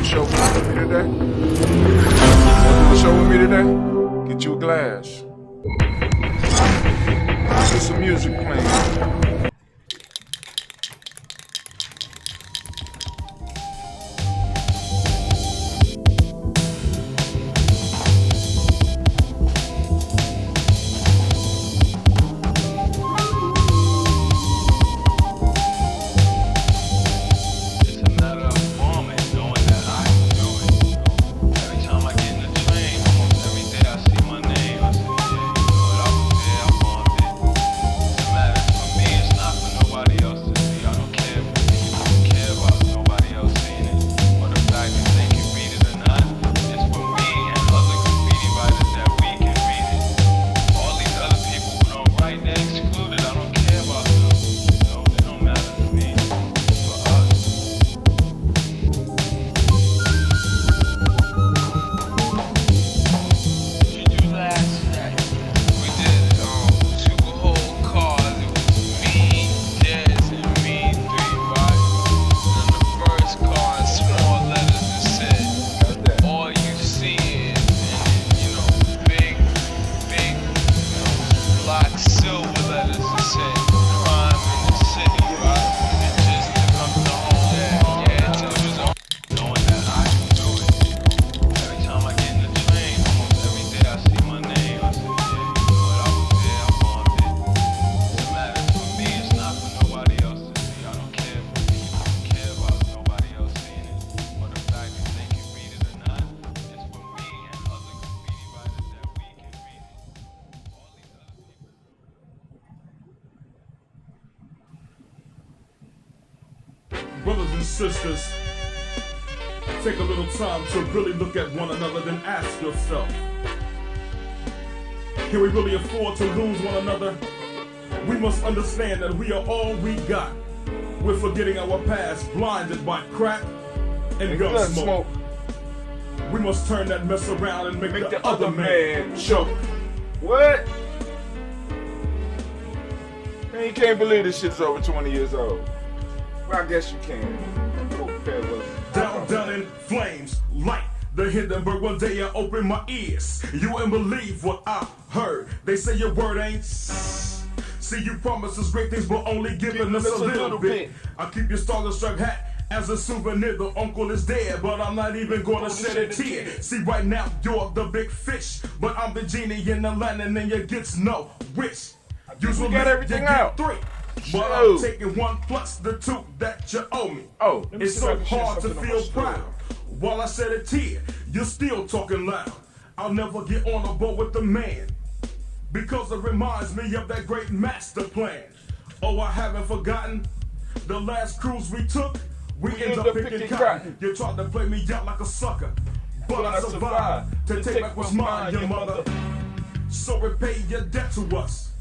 show with me today? Want to do a show with me today? Get you a glass. Get some music playing. Brothers and sisters, take a little time to really look at one another, then ask yourself, can we really afford to lose one another? We must understand that we are all we got. We're forgetting our past, blinded by crack and gun smoke. We must turn that mess around and make the other man choke. What? Man, you can't believe this shit's over 20 years old. Well, I guess you can. Down in flames, like the Hindenburg. One day I opened my ears. You wouldn't believe what I heard. They say your word ain't. See, you promise us great things, but only giving us a little bit. I keep your Star-Struck hat as a souvenir. The uncle is dead, but I'm not even gonna shed a tear. See, right now you're the big fish, but I'm the genie in the lantern, and you get no wish. Usually got everything out. 3. But I'm taking 1 plus the 2 that you owe me. Oh, it's so hard to feel proud. While I shed a tear, you're still talking loud. I'll never get on a boat with the man, because it reminds me of that great master plan. Oh, I haven't forgotten the last cruise we took. We ended up picking cotton. You tried to play me out like a sucker, but I survived to take back what's mine, your mother. So repay your debt to us.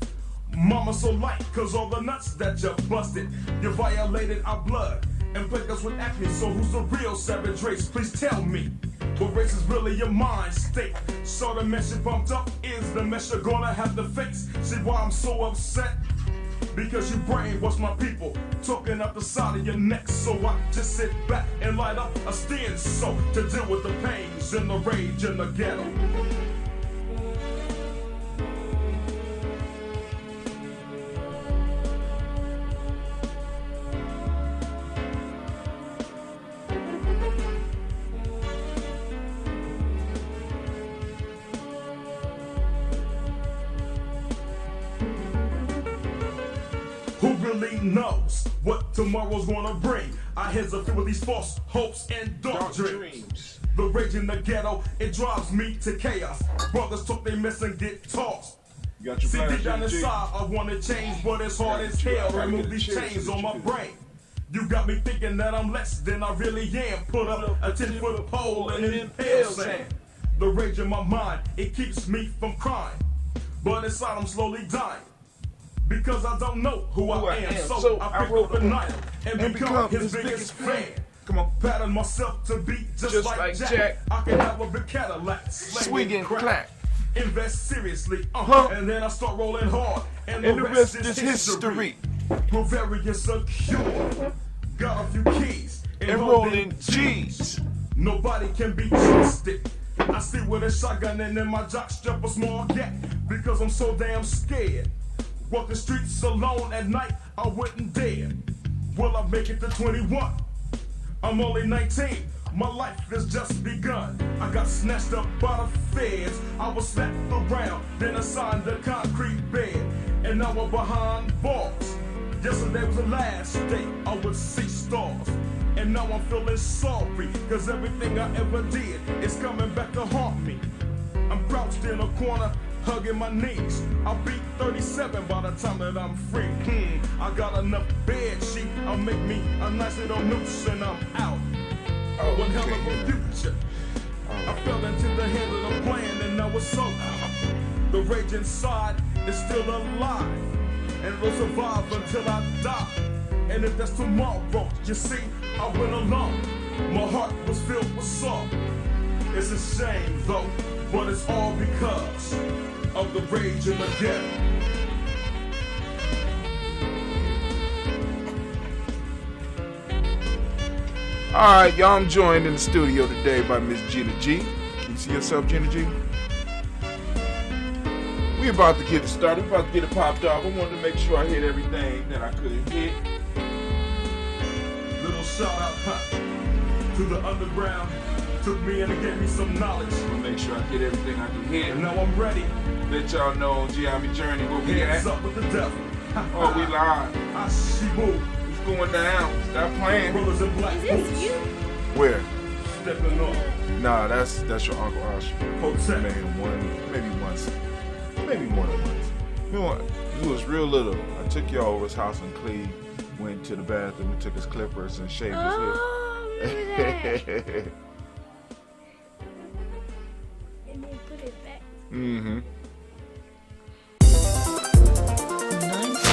Mama so light, cause all the nuts that you busted, you violated our blood and plagued us with acne. So who's the real savage race? Please tell me, what race is really your mind state? So the mess you bumped up is the mess you're gonna have to face. See why I'm so upset? Because you brainwashed my people, talking up the side of your neck. So I just sit back and light up a steam so to deal with the pains and the rage in the ghetto. Who really knows what tomorrow's gonna bring? Our heads are filled with these false hopes and dark dreams. The rage in the ghetto, it drives me to chaos. Brothers talk they mess and get tossed. See, deep down inside, I wanna change, but it's hard as hell to remove these chains on my brain. You got me thinking that I'm less than I really am. Put up a 10-foot pole and it impales sand. The rage in my mind, it keeps me from crying, but inside I'm slowly dying. Because I don't know who I am, so I pick up a knife and become his biggest fan. Come on, pattern myself to be just like Jack. I can have a big Cadillac, swinging crack. Invest seriously, and then I start rolling hard, and the rest is history. We're very insecure, got a few keys, and rolling G's. nobody can be trusted. I sit with a shotgun and in my jock strap a small gat because I'm so damn scared. Walk the streets alone at night, I wouldn't dare. Will I make it to 21? I'm only 19, my life has just begun. I got snatched up by the feds, I was slapped around, then assigned a concrete bed. And now I'm behind bars. Yesterday was the last day I would see stars. And now I'm feeling sorry, cause everything I ever did is coming back to haunt me. I'm crouched in a corner, hugging my knees. I'll be 37 by the time that I'm free. I got enough bed sheet, I'll make me a nice little noose and I'm out. One hell of a future. I fell into the hands of the plan and now it's over. The rage inside is still alive, and it'll survive until I die. And if that's tomorrow, you see, I went alone. My heart was filled with sorrow. It's a shame though, but it's all because of the rage in the ghetto. Alright, y'all, I'm joined in the studio today by Miss Gina G. Can you see yourself, Gina G? We about to get it started, about to get it popped off. I wanted to make sure I hit everything that I could hit. Little shout out to the underground. Took me in and gave me some knowledge. I'm gonna make sure I hit everything I can hit. And now I'm ready. Let y'all know on Gye-Nyame journey where we Hands at. up with the devil. Oh, we live. Ashibu. It's going down. Stop playing. Brothers in black Is this boots. you? Where? Stepping up. Nah, that's your Uncle Usher. Hotep. Maybe once. Maybe more than once. You know what? He was real little. I took y'all over his house in Cleve, went to the bathroom and took his clippers and shaved Oh, his look at that. And then put it back. head. Mm-hmm.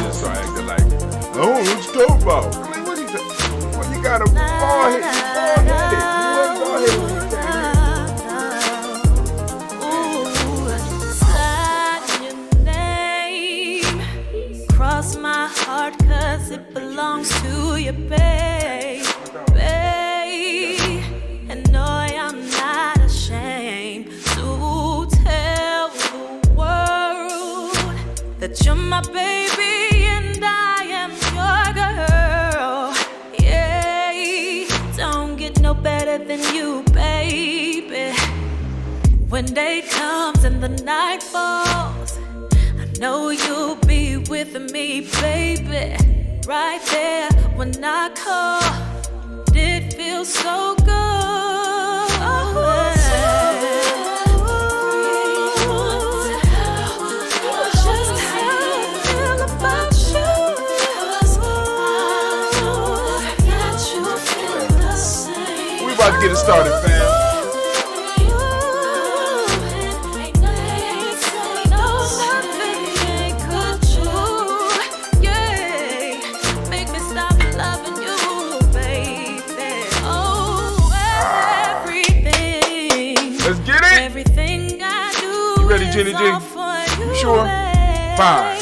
Just so acting like, oh, what you talking about? I mean, what you talking? Well, you got a bald head. You wasn't bald headed when you came here. Cross my heart cause it belongs to you, babe. And no, I'm not ashamed to tell the world that you're my baby and I am your girl. Yeah, don't get no better than you, baby. When day comes and the night falls, know you'll be with me, baby. Right there when I call, it feels so good. Just how I feel about you. We about to get it started, fam. Let's get it. Everything I do, You ready, Gina G? You sure? 5,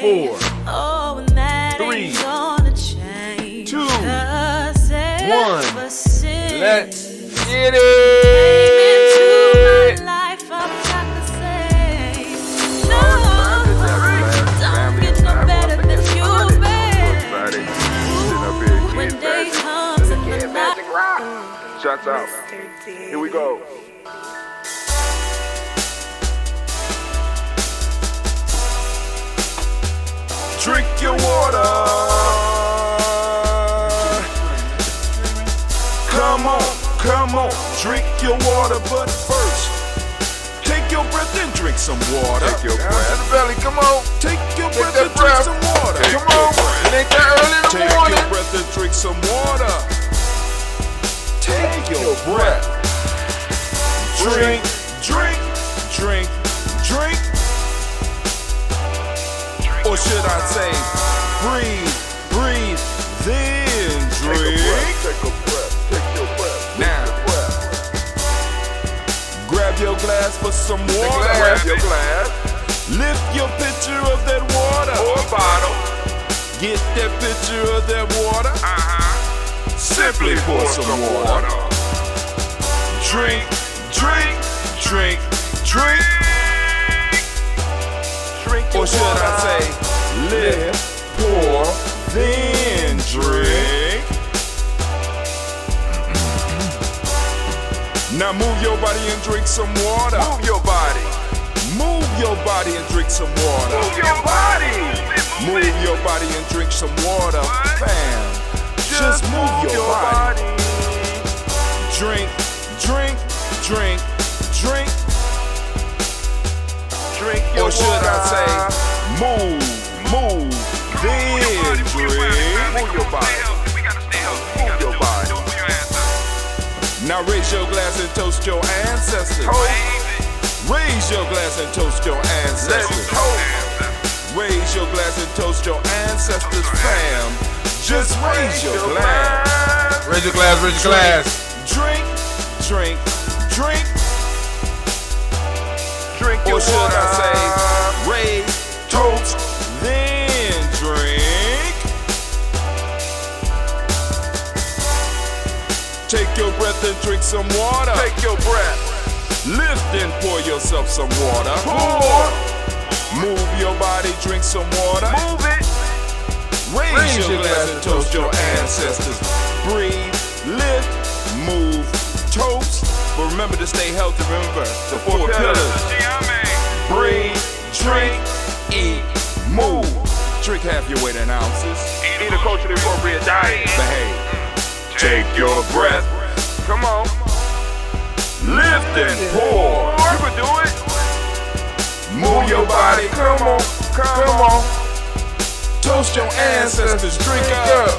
4, oh, and that 3, ain't gonna change. 2, 1. 'Cause ever since Let's get came it. into my life, I'm not the same. No, don't get no better than you, babe. When day comes and the night. Shots out. Here we go. Drink your water. Come on, drink your water, but first, take your breath and drink some water. Take your breath. Down to the belly, come on. Take your breath and drink some water. Come on, it ain't that early in the morning. Take your breath and drink some water. Take your breath. Drink, drink, drink, drink. Or should I say, breathe, breathe, then drink. Take a breath, take your breath. Now, grab your glass for some water. Grab your glass. Lift your pitcher of that water. Or bottle. Get that pitcher of that water. Simply pour some water. Drink, drink, drink, drink. Or should I say, live, pour, then drink. Now move your body and drink some water. Move your body. Move your body and drink some water. Move your body. Move your body and drink some water. Fam, just move your body. Drink, drink, drink, drink. Drink your or should water. I say, move, then drink. Move your body. Move your body. Now raise your glass and toast your ancestors. Raise your glass and toast your ancestors. Raise your glass and toast your ancestors, fam. Just raise your glass. Raise your glass, raise your glass. Drink, drink, drink. Drink your or should water. I say, raise, toast, then drink. Take your breath and drink some water. Take your breath. Lift and pour yourself some water. Pour. Move your body, drink some water. Move it. Raise your glass and toast your ancestors. Breathe, lift, move, toast. But remember to stay healthy. Remember the four pillars. Breathe, drink, eat, move. Drink half your weight in ounces. Eat a culturally appropriate diet. Behave. Take your breath. Come on. Lift and pour. You can do it. Move your body. Come on. Come on. Toast your ancestors. Drink up.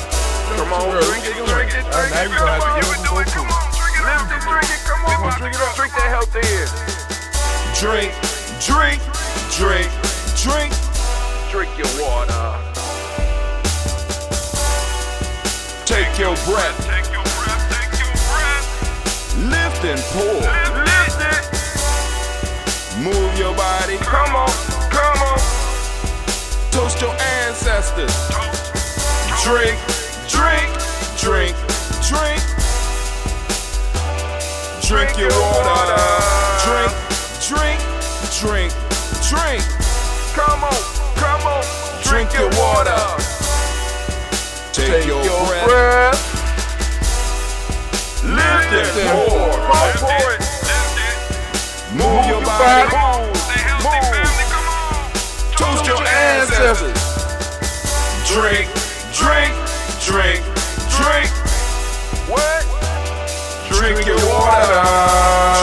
Come on. Drink it. Drink it. Drink Now it. you gonna have to You can do it. Come on. Lift it. Drink it. Come on. Drink it up. Drink that health in. Drink, drink, drink, drink. Drink your water. Take your breath. Take your breath. Take your breath. Lift and pour. Lift it. Move your body. Come on. Come on. Toast your ancestors. Drink, drink, drink, drink. Drink your water. Drink, drink, drink, drink. Come on. Come on. Drink your water. Take your breath. breath. Lift and pour. Pour it. Move your body. Move. Toast your ancestors. Drink, drink, drink, drink. What? Drink your water.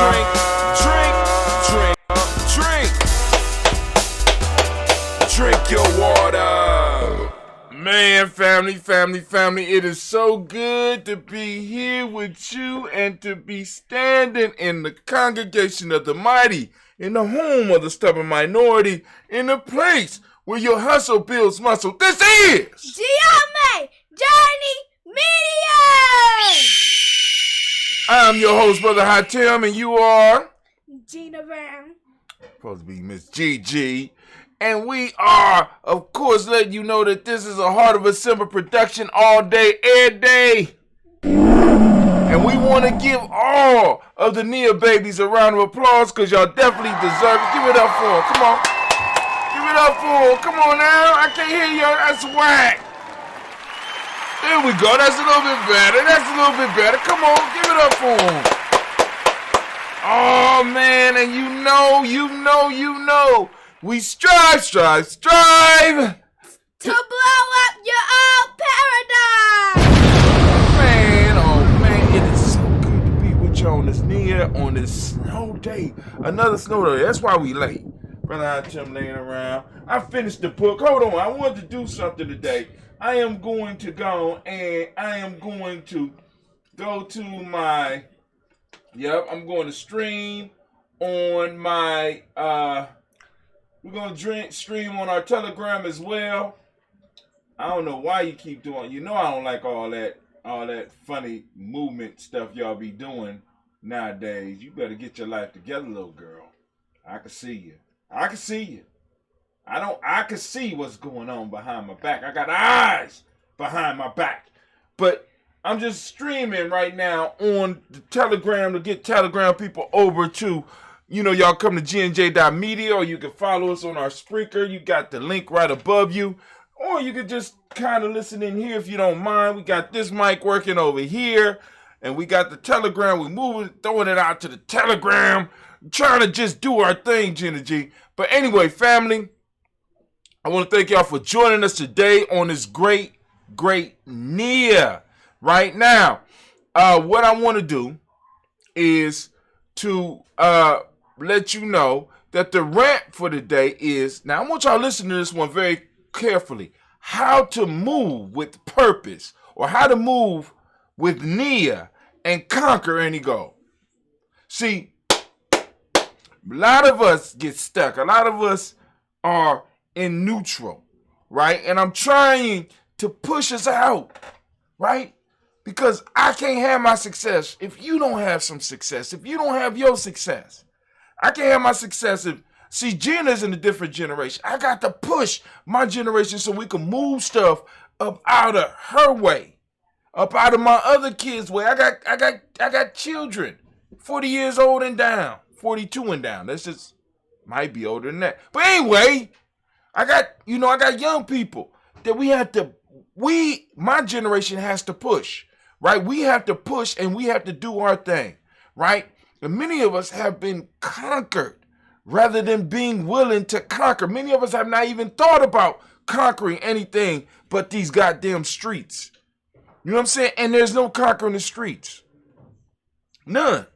Drink, drink, drink, drink. Drink your water. Man, family, it is so good to be here with you and to be standing in the congregation of the mighty, in the home of the stubborn minority, in the place where your hustle builds muscle. This is Gye-Nyame, Gye-Nyame. I'm your host, Brother Hatem, and you are Gina Brown. supposed to be Miss GG. And we are, of course, letting you know that this is a Heart of a Simba production all day, every day. And we want to give all of the Nia babies a round of applause because y'all definitely deserve it. Give it up for them. Come on. Give it up for them. Come on now. I can't hear y'all. That's whack. There we go. That's a little bit better. That's a little bit better. Come on. Give it up for them. Oh, man. And you know. We strive To blow up your own paradise. Man, oh man, it is so good to be with you on this on this snow day. Another snow day. That's why we late. Brother Hatem laying around. I finished the book. Hold on, I wanted to do something today. I am going to go and I am going to go to my I'm going to stream on my we're going to stream on our Telegram as well. I don't know why you keep doing. You know I don't like all that funny movement stuff y'all be doing nowadays. You better get your life together, little girl. I can see you. I can see what's going on behind my back. I got eyes behind my back. But I'm just streaming right now on the Telegram to get Telegram people over to, y'all come to GNJ.Media, or you can follow us on our Spreaker. You got the link right above you. Or you could just kind of listen in here if you don't mind. We got this mic working over here. And we got the Telegram. We moving, throwing it out to the Telegram. Trying to just do our thing, Gina G. But anyway, family, I want to thank y'all for joining us today on this great Nia. Right now, what I want to do is to let you know that the rant for today is, now I want y'all to listen to this one very carefully, how to move with purpose, or how to move with Nia and conquer any goal. See, a lot of us get stuck. A lot of us are in neutral, right? And I'm trying to push us out, right? Because I can't have my success if you don't have some success, if you don't have your success. I can't have my success if, see, Gina's in a different generation. I got to push my generation so we can move stuff up out of her way, up out of my other kids' way. I got children, 40 years old and down, 42 and down. That's just, might be older than that. But anyway, I got young people that my generation has to push. Right? We have to push and we have to do our thing, right? And many of us have been conquered rather than being willing to conquer. Many of us have not even thought about conquering anything but these goddamn streets. You know what I'm saying? And there's no conquering the streets. None.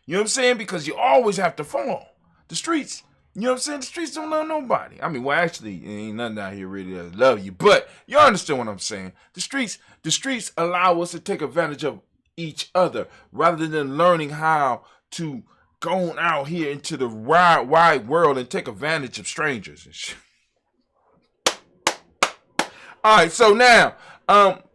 You know what I'm saying? Because you always have to fall. The streets, you know what I'm saying? The streets don't love nobody. I mean, well, actually, ain't nothing out here really that love you. But you understand what I'm saying. The streets allow us to take advantage of each other rather than learning how to go out here into the wide world and take advantage of strangers and shit. All right, so now,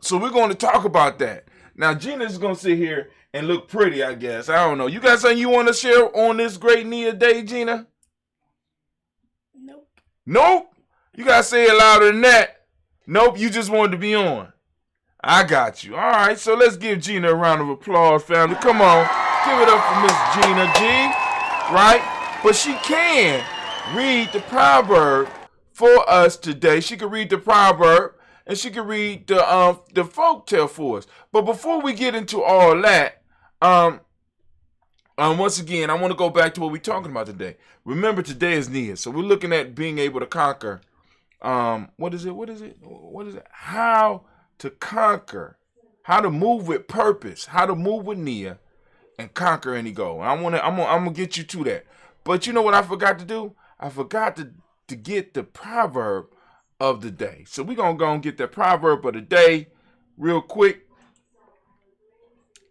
so we're going to talk about that. Now, Gina's going to sit here and look pretty, I guess. I don't know. You got something you want to share on this great Nia Day, Gina? Nope. You got to say it louder than that. Nope, you just wanted to be on. I got you. All right, so let's give Gina a round of applause, family. Come on. Give it up for Miss Gina G. Right? But she can read the proverb for us today. She can read the proverb and she can read the folk tale for us. But before we get into all that, once again, I want to go back to what we're talking about today. Remember, today is Nia. So we're looking at being able to conquer. What is it? How to conquer. How to move with purpose. How to move with Nia and conquer any goal. I'm gonna get you to that. But you know what I forgot to do? I forgot to get the proverb of the day. So we're gonna go and get the proverb of the day real quick.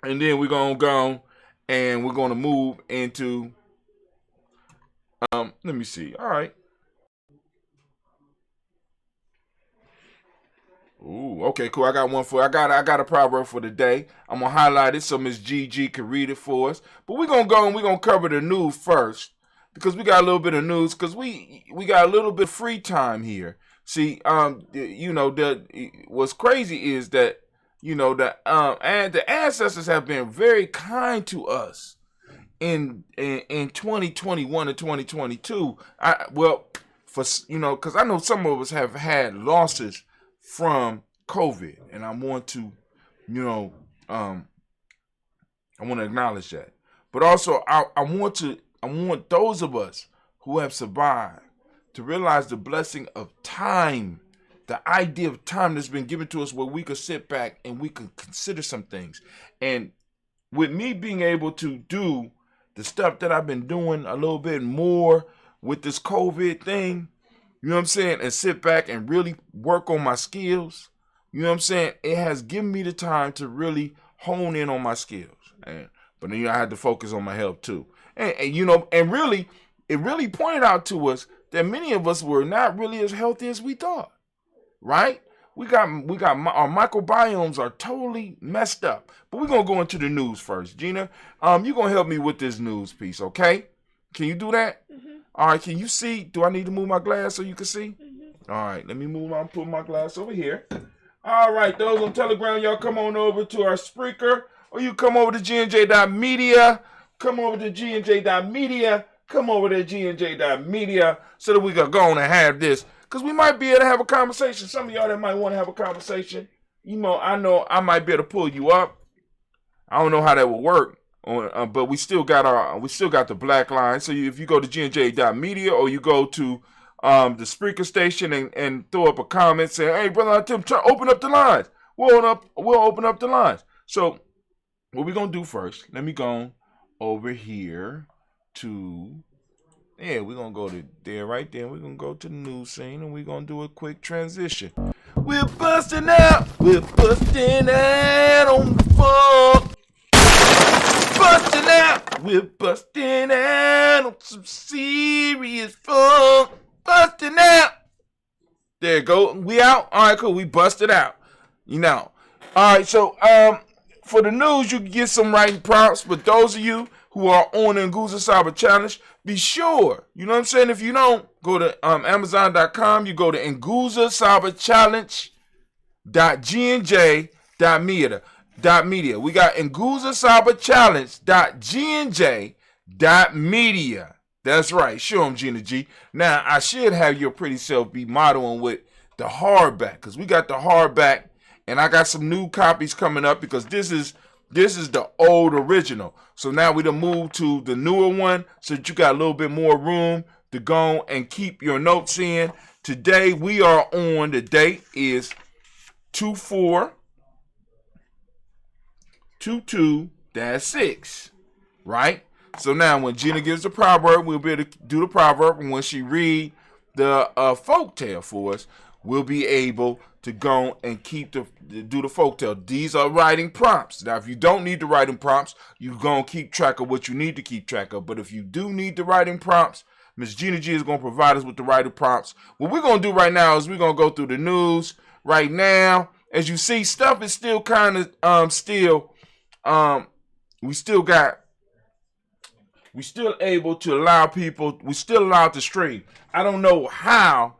And then we're gonna go and we're gonna move into let me see. All right. Ooh, okay, cool. I got a proverb for the day. I'm gonna highlight it so Miss GG can read it for us. But we're gonna go and we're gonna cover the news first because we got a little bit of news because we got a little bit of free time here. See, what's crazy is that and the ancestors have been very kind to us in 2021 and 2022. Because I know some of us have had losses from COVID, and I want to, I want to acknowledge that. But also, I want those of us who have survived to realize the blessing of time, the idea of time that's been given to us, where we could sit back and we can consider some things. And with me being able to do the stuff that I've been doing a little bit more with this COVID thing, you know what I'm saying, and sit back and really work on my skills, you know what I'm saying, it has given me the time to really hone in on my skills. But then I had to focus on my health too. And really, it really pointed out to us that many of us were not really as healthy as we thought, right? We got our microbiomes are totally messed up. But we're going to go into the news first. Gina, you're going to help me with this news piece, okay? Can you do that? Mm-hmm. All right, can you see? Do I need to move my glass so you can see? Mm-hmm. All right, let me put my glass over here. All right, those on Telegram, y'all come on over to our Spreaker, or you come over to GNJ.Media. Come over to GNJ.Media. Come over to GNJ.Media so that we can go on and have this. Because we might be able to have a conversation. Some of y'all that might want to have a conversation, I know I might be able to pull you up. I don't know how that will work, but we still got the black line. So if you go to GNJ.Media or you go to the Spreaker station and throw up a comment saying, "Hey, brother Tim, open up the lines." We'll open up the lines. So what we're gonna do first? Let me go over here to we're gonna go to there right there. We're gonna go to the news scene and we're gonna do a quick transition. We're busting out on the funk. We're busting out on some serious funk. Busting out. There you go. We out. All right, cool. We busted out. All right. So for the news, you can get some writing prompts. But those of you who are on the Nguza Cyber Challenge, be sure. You know what I'm saying? If you don't, go to Amazon.com. You go to Nguza Cyber Challenge.GNJ.Media. We got Nguza Cyber Challenge.GNJ.Media. That's right. Show them, Gina G. Now, I should have your pretty self be modeling with the hardback, because we got the hardback, and I got some new copies coming up because this is the old original. So now we done moved to the newer one so that you got a little bit more room to go and keep your notes in. Today we are on, the date is 24/22-6, right? So now when Gina gives the proverb, we'll be able to do the proverb, and when she read the folk tale for us, we'll be able to go and do the folk tale. These are writing prompts. Now, if you don't need the writing prompts, you're going to keep track of what you need to keep track of. But if you do need the writing prompts, Miss Gina G is going to provide us with the writing prompts. What we're going to do right now is we're going to go through the news right now. As you see, stuff is still kind of we still able to allow people, we still allowed to stream. I don't know how,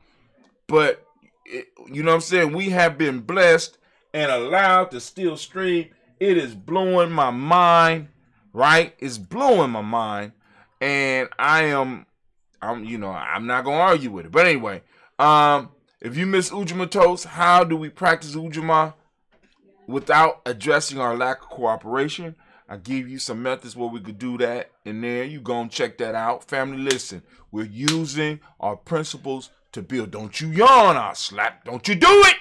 but you know what I'm saying? We have been blessed and allowed to still stream. It is blowing my mind, right? It's blowing my mind. And I'm not going to argue with it. But anyway, if you miss Ujamaa Toast, how do we practice Ujamaa without addressing our lack of cooperation? I give you some methods where we could do that in there. You go and check that out. Family, listen. We're using our principles to build. Don't you yawn, I'll slap. Don't you do it.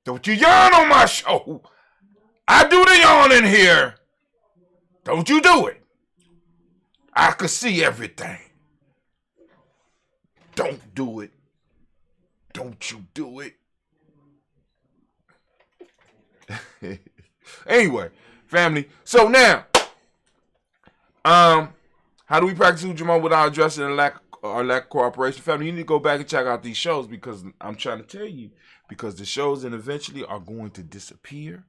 Don't you yawn on my show. I do the yawning here. Don't you do it. I can see everything. Don't do it. Don't you do it. Anyway, family. So now, how do we practice Ujamaa without addressing our lack of cooperation? Family, you need to go back and check out these shows, because I'm trying to tell you, because the shows then eventually are going to disappear.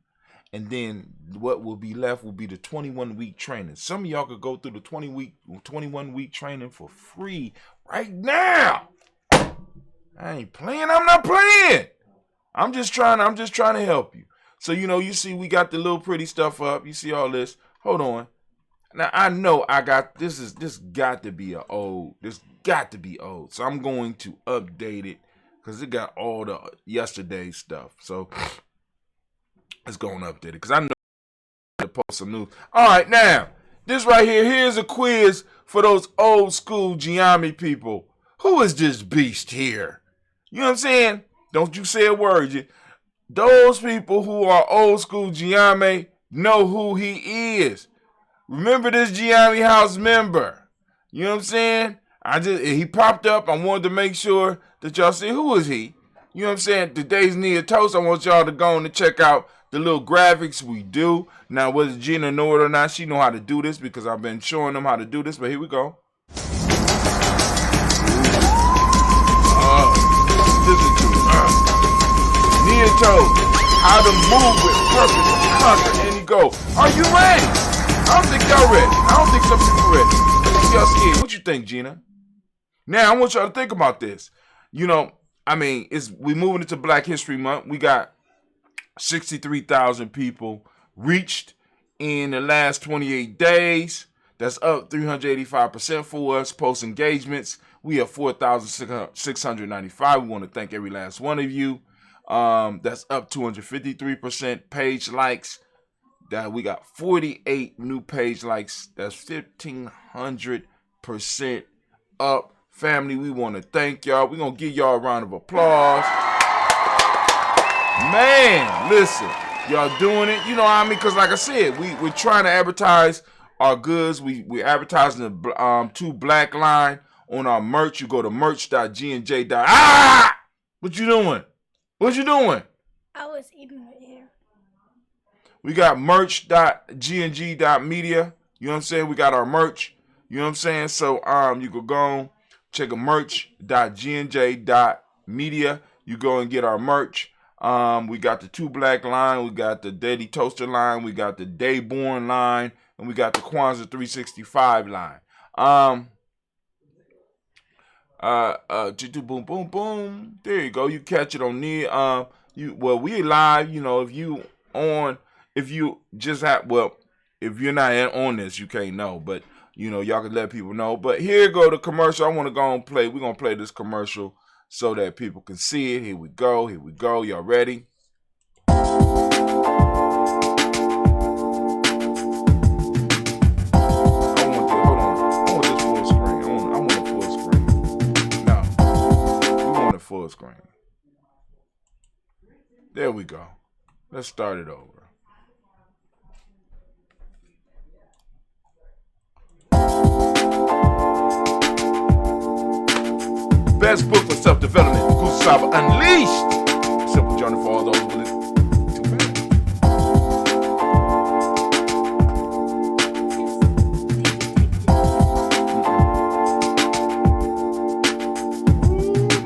And then what will be left will be the 21-week training. Some of y'all could go through the 21-week training for free right now. I ain't playing. I'm not playing. I'm just trying to help you. So, you see we got the little pretty stuff up. You see all this. Hold on. Now, I know I got, this got to be old. So I'm going to update it because it got all the yesterday stuff. So it's going to update it because I know to post some news. All right, now, this right here, here's a quiz for those old school Gye-Nyame people. Who is this beast here? You know what I'm saying? Don't you say a word. Those people who are old school Gye-Nyame know who he is. Remember this Gye-Nyame house member. You know what I'm saying? He popped up. I wanted to make sure that y'all see who is he. You know what I'm saying? Today's Nia Toast. I want y'all to go on and check out the little graphics we do. Now, whether Gina know it or not, she know how to do this because I've been showing them how to do this. But here we go. Listen to it. Nia Toast. How to move with purpose and conquer any goal. Are you ready? I don't think y'all ready. I don't think some people ready. I think y'all scared. What you think, Gina? Now, I want y'all to think about this. We moving into Black History Month. We got 63,000 people reached in the last 28 days. That's up 385% for us. Post engagements, we have 4,695. We want to thank every last one of you. That's up 253%. Page likes, that we got 48 new page likes. That's 1,500% up. Family, we want to thank y'all. We're going to give y'all a round of applause. Man, listen, y'all doing it. You know what I mean? Because like I said, we're trying to advertise our goods. We're advertising the 2 Black line on our merch. You go to merch.GNJ.support. Ah! What you doing? What you doing? I was eating the air. We got merch.GNJ.media. You know what I'm saying? We got our merch. You know what I'm saying? So you could go check a merch.GNJ.media. You go and get our merch. We got the 2 Black line, we got the Daily Toaster line, we got the Dayborn line, and we got the Kwanzaa 365 line. Boom, boom, boom. There you go. You catch it on there. We live. You know, if you not on this, you can't know. But you know, y'all can let people know. But here go the commercial. I want to go and play. We're gonna play this commercial so that people can see it. Here we go. Y'all ready? I want this full screen. I want a full screen. No. We want a full screen. There we go. Let's start it over. Best book for self-development, Kusaba Unleashed. Simple journey for all those with it. Too bad.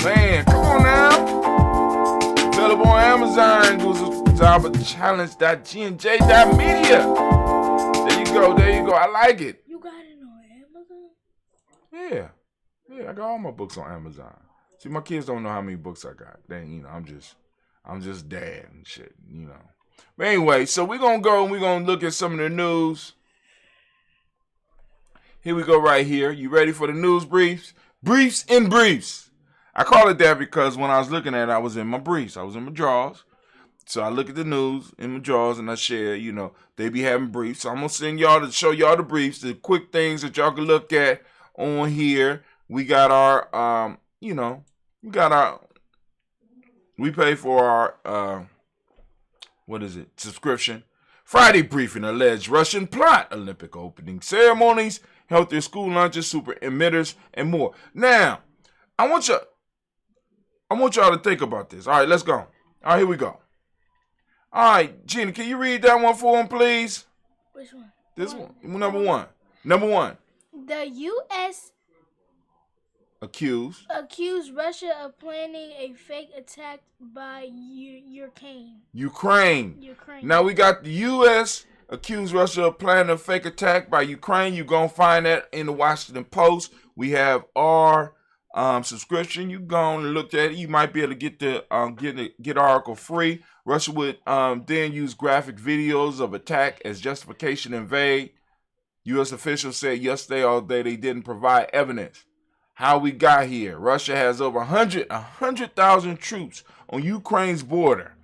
Man, come on now. Available on Amazon. Kusaba Challenge.GNJ.media. There you go. I like it. You got it on Amazon? Yeah, I got all my books on Amazon. See, my kids don't know how many books I got. I'm just dad and shit, you know. But anyway, so we're gonna go and we're gonna look at some of the news. Here we go right here. You ready for the news briefs? Briefs in briefs. I call it that because when I was looking at it, I was in my briefs. I was in my drawers. So I look at the news in my drawers and I share, you know, they be having briefs. So I'm gonna send y'all to show y'all the briefs, the quick things that y'all can look at on here. We got our, we pay for our, subscription. Friday briefing, alleged Russian plot, Olympic opening ceremonies, healthier school lunches, super emitters, and more. Now, I want y'all to think about this. All right, let's go. All right, here we go. All right, Gina, can you read that one for him, please? Which one? This one, number one. The U.S. accused Russia of planning a fake attack by Ukraine. Now we got the U.S. accused Russia of planning a fake attack by Ukraine. You're going to find that in the Washington Post. We have our subscription. You go and look at it. You might be able to get the get article free. Russia would then use graphic videos of attack as justification to invade. U.S. officials said yesterday all day they didn't provide evidence. How we got here. Russia has over 100,000 troops on Ukraine's border.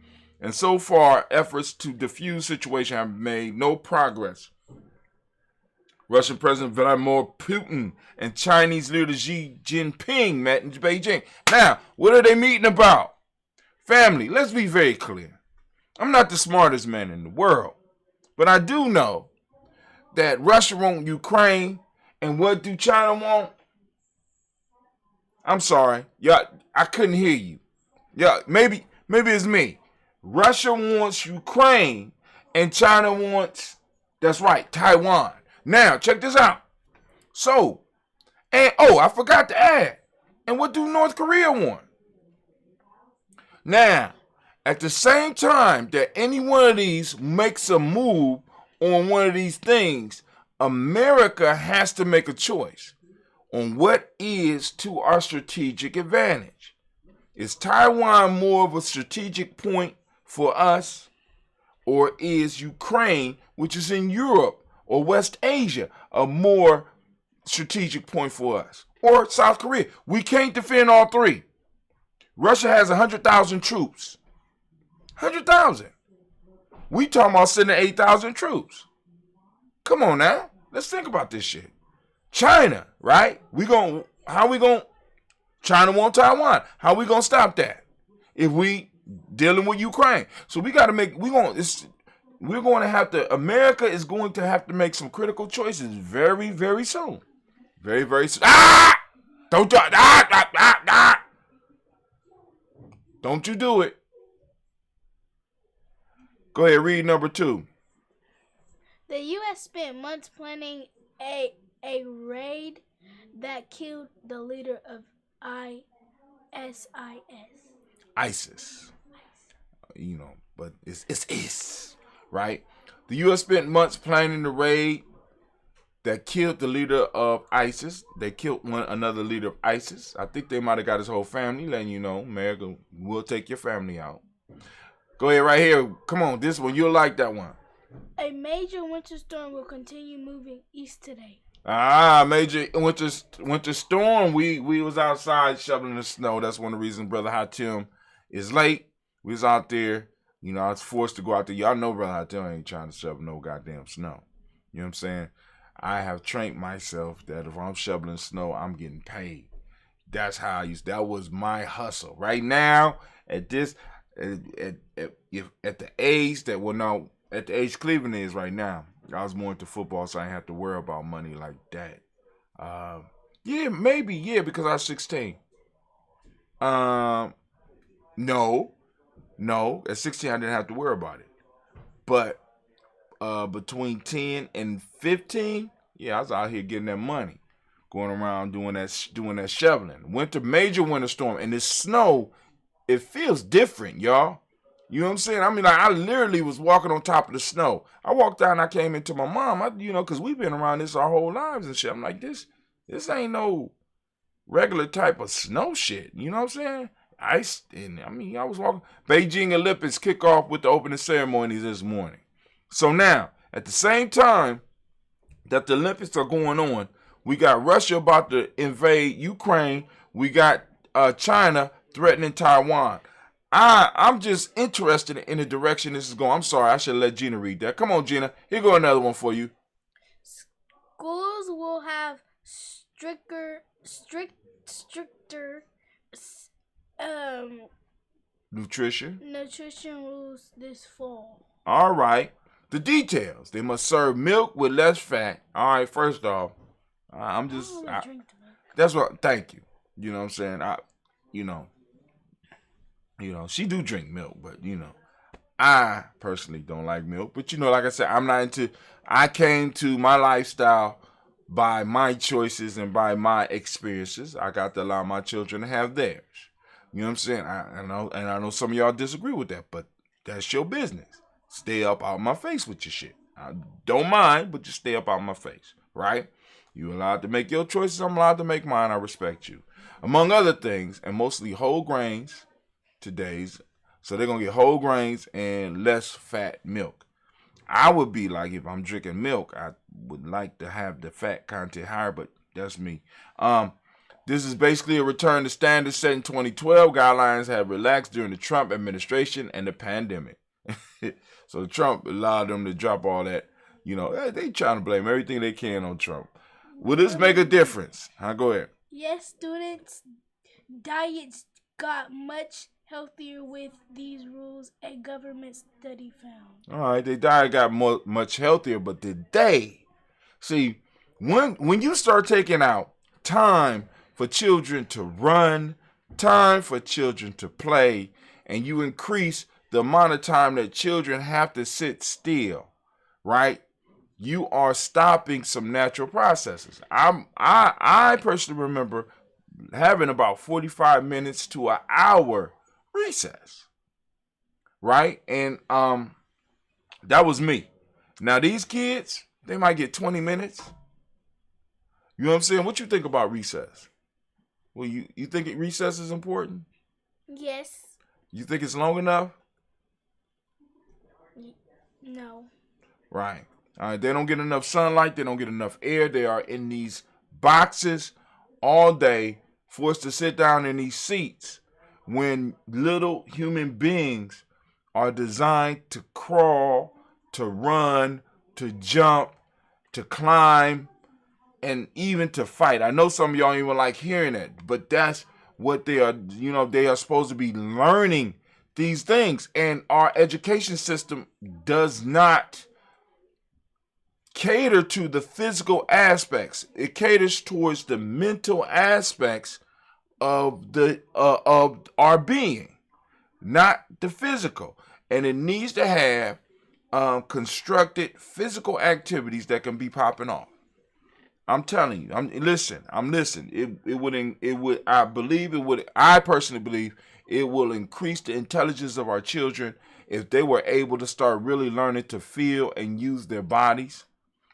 And so far, efforts to defuse the situation have made no progress. Russian President Vladimir Putin and Chinese leader Xi Jinping met in Beijing. Now, what are they meeting about? Family, let's be very clear. I'm not the smartest man in the world, but I do know that Russia wants Ukraine, and what do China want? I'm sorry. Yeah, I couldn't hear you. Yeah, maybe it's me. Russia wants Ukraine, and China wants, that's right, Taiwan. Now, check this out. I forgot to add. And what do North Korea want? Now, at the same time that any one of these makes a move on one of these things, America has to make a choice on what is to our strategic advantage. Is Taiwan more of a strategic point for us, or is Ukraine, which is in Europe or West Asia, a more strategic point for us? Or South Korea? We can't defend all three. Russia has 100,000 troops. 100,000. We talking about sending 8,000 troops. Come on now. Let's think about this shit. China, right? China want Taiwan. How we gonna stop that if we dealing with Ukraine? So we got to America is going to have to make some critical choices very, very soon. Very, very soon. Don't do it. Don't you do it. Go ahead, read number 2. The U.S. spent months planning a raid that killed the leader of ISIS. But it's right? The U.S. spent months planning the raid that killed the leader of ISIS. They killed another leader of ISIS. I think they might have got his whole family, letting you know, America will take your family out. Go ahead right here. Come on, this one. You'll like that one. A major winter storm will continue moving east today. Major winter storm. We was outside shoveling the snow. That's one of the reasons Brother Hatim is late. We was out there. I was forced to go out there. Y'all know Brother Hatim ain't trying to shovel no goddamn snow. You know what I'm saying? I have trained myself that if I'm shoveling snow, I'm getting paid. That's how that was my hustle. Right now, at the age at the age Cleveland is right now, I was more into football, so I didn't have to worry about money like that. Because I was 16. No, at 16 I didn't have to worry about it. But between 10 and 15, I was out here getting that money, going around doing that shoveling. Major winter storm, and this snow, it feels different, y'all. You know what I'm saying? I mean, I literally was walking on top of the snow. I walked down, I came into my mom, because we've been around this our whole lives and shit. I'm like, this ain't no regular type of snow shit. You know what I'm saying? I was walking. Beijing Olympics kick off with the opening ceremonies this morning. So now, at the same time that the Olympics are going on, we got Russia about to invade Ukraine. We got China threatening Taiwan. I'm just interested in the direction this is going. I'm sorry, I should let Gina read that. Come on, Gina. Here go another one for you. Schools will have stricter nutrition rules this fall. All right. The details. They must serve milk with less fat. All right, first off, that's what, thank you. You know what I'm saying? She do drink milk, but I personally don't like milk. But like I said, I came to my lifestyle by my choices and by my experiences. I got to allow my children to have theirs. You know what I'm saying? I know some of y'all disagree with that, but that's your business. Stay up out my face with your shit. I don't mind, but just stay up out my face, right? You're allowed to make your choices. I'm allowed to make mine. I respect you. Among other things, and mostly whole grains, so they're going to get whole grains and less fat milk. I would be like, if I'm drinking milk, I would like to have the fat content higher, but that's me. This is basically a return to standards set in 2012. Guidelines have relaxed during the Trump administration and the pandemic. So Trump allowed them to drop all that. They trying to blame everything they can on Trump. Will this make a difference? Go ahead. Yes, students' diets got much healthier with these rules, a government study found. All right, their diet got much healthier, but did they? See, when you start taking out time for children to run, time for children to play, and you increase the amount of time that children have to sit still, right? You are stopping some natural processes. I personally remember having about 45 minutes to an hour recess, right? And that was me. Now these kids, they might get 20 minutes. You know what I'm saying? What you think about recess? Well, you think recess is important? Yes. You think it's long enough? No. Right. All right. They don't get enough sunlight. They don't get enough air. They are in these boxes all day, forced to sit down in these seats when little human beings are designed to crawl, to run, to jump, to climb, and even to fight. I know some of y'all even like hearing it, but that's what they are, they are supposed to be learning these things. And our education system does not cater to the physical aspects. It caters towards the mental aspects of of our being, not the physical. And it needs to have constructed physical activities that can be popping off. I'm telling you. I'm listening. I personally believe it will increase the intelligence of our children if they were able to start really learning to feel and use their bodies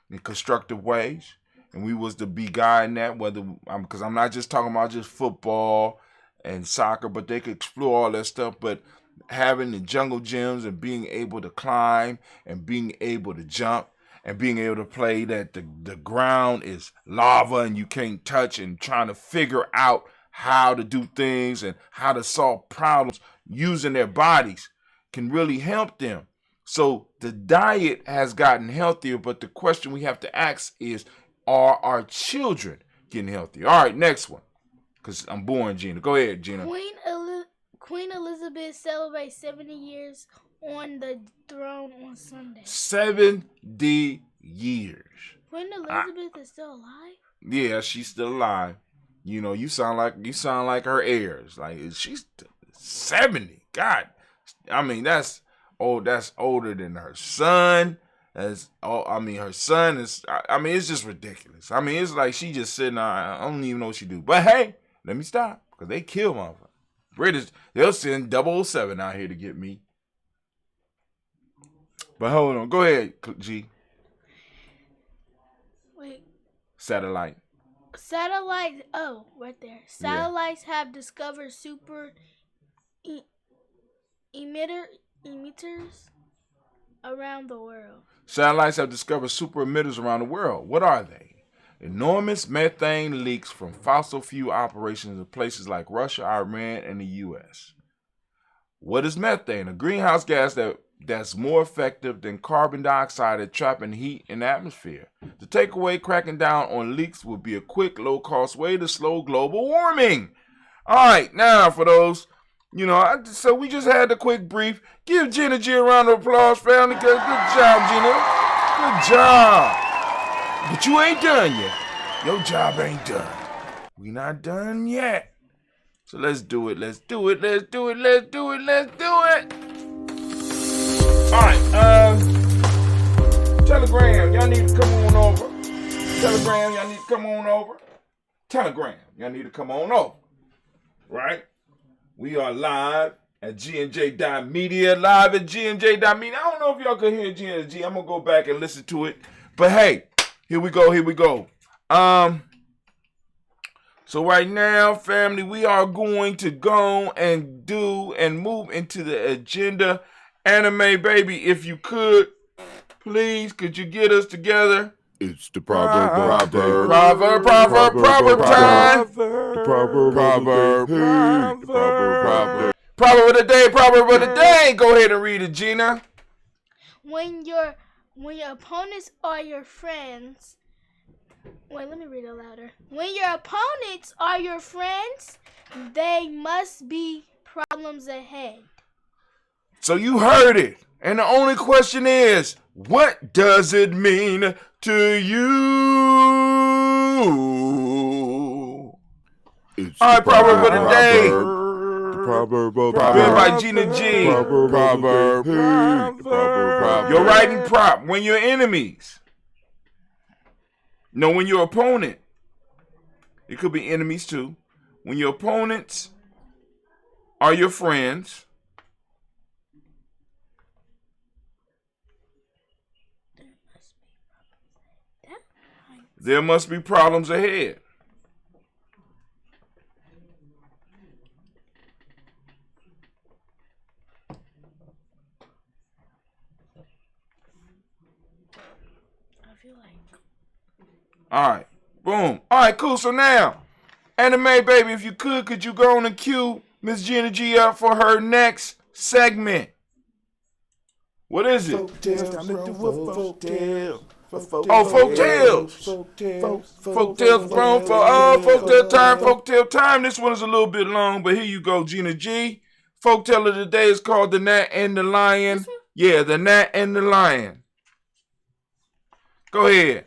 in constructive ways. And we was to be guiding that, because I'm not just talking about just football and soccer, but they could explore all that stuff. But having the jungle gyms and being able to climb and being able to jump and being able to play that the ground is lava and you can't touch, and trying to figure out how to do things and how to solve problems using their bodies can really help them. So the diet has gotten healthier, but the question we have to ask is, are our children getting healthier? All right, next one, because I'm boring, Gina. Go ahead, Gina. Queen Elizabeth celebrates 70 years on the throne on Sunday. 70 years. Queen Elizabeth is still alive? Yeah, she's still alive. You sound like her heirs. Like, she's 70. God, I mean, that's older than her son. Her son is. It's just ridiculous. It's like she just sitting. I don't even know what she do. But hey, let me stop, because they kill motherfuckers. British, they'll send 007 out here to get me. But hold on, go ahead, G. Wait. Satellite. Oh, right there. Satellites have discovered super emitters around the world. Satellites have discovered super emitters around the world. What are they? Enormous methane leaks from fossil fuel operations in places like Russia, Iran, and the U.S. What is methane? A greenhouse gas that's more effective than carbon dioxide at trapping heat in the atmosphere. The takeaway: cracking down on leaks would be a quick, low-cost way to slow global warming. All right, now for those, so we just had the quick brief. Give Gina G a round of applause, family. Good job, Gina. Good job. But you ain't done yet. Your job ain't done. We not done yet. So let's do it. All right. Telegram, y'all need to come on over. Right? We are live at GNJ.Media. Live at GNJ.Media. I don't know if y'all can hear GNJ. I'm going to go back and listen to it. But hey, here we go. So right now, family, we are going to go and do and move into the agenda. Anime baby, if you could, please, could you get us together? It's the proverb time. Proverb of the day. Go ahead and read it, Gina. When your opponents are your friends. Wait, let me read it louder. When your opponents are your friends, they must be problems ahead. So you heard it. And the only question is, what does it mean to you? It's all right, proverb of the day. The proverb of the Read day. by Gina G. Proverb. Your writing prop. When your enemies. No, when your opponent. It could be enemies too. When your opponents are your friends. There must be problems ahead. All right. Boom. All right, cool. So now, Anime Baby, if you could you go on and cue Miss Gina G up for her next segment? What is it? Folktales. Oh, folktales. Folktales grown for folktale time. This one is a little bit long, but here you go, Gina G. Folktale of the day is called The Gnat and the Lion. Yeah, The Gnat and the Lion. Go ahead.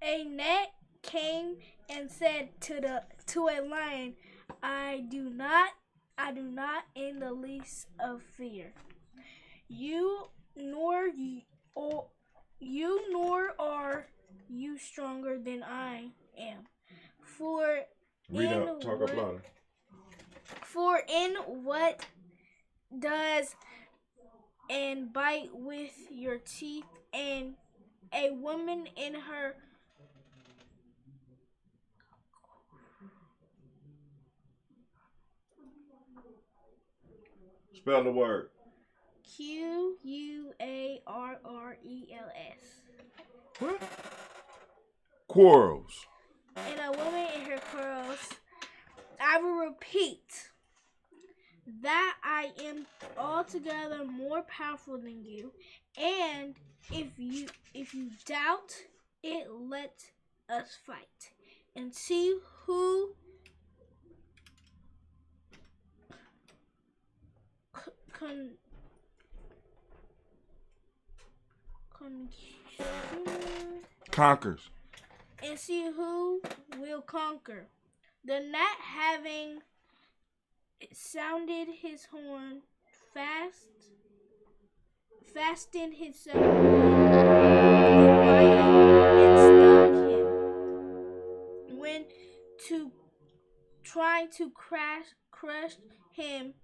A gnat came and said to a lion, I do not in the least of fear. You nor are you stronger than I am. For in what does and bite with your teeth, and a woman in her Spell the word. Quarrels. What? Quarrels. And a woman in her quarrels. I will repeat that I am altogether more powerful than you, and if you doubt it, let us fight and see who Conquers. And see who will conquer. The gnat, having sounded his horn, fastened himself upon the lion and stung him. When trying to crush him,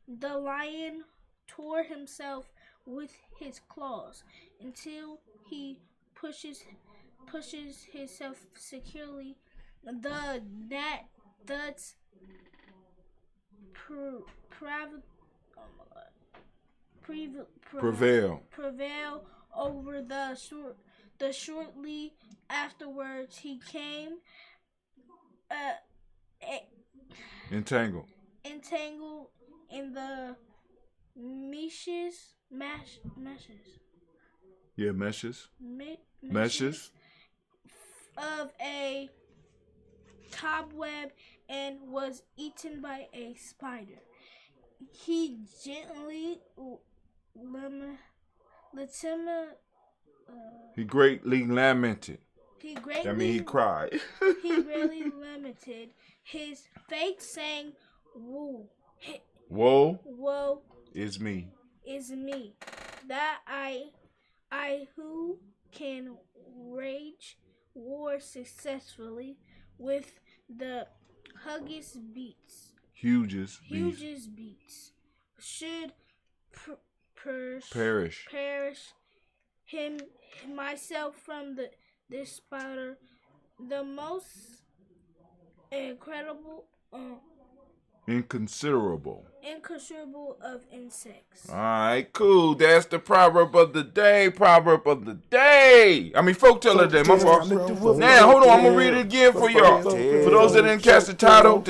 the lion tore himself with his claws until he pushes himself securely. The gnat thus prevail over the shortly afterwards he came Entangled in the meshes of a cobweb and was eaten by a spider. He gently He greatly lamented. He cried. He greatly lamented his fate, saying, Woe is me. That I who can wage war successfully with the hugest beasts should perish myself from this spider, the most inconsiderable of insects. All right, cool. That's the proverb of the day. Folktale of the day. My fault. Now, hold on. I'm going to read it again for y'all. For those that didn't catch the title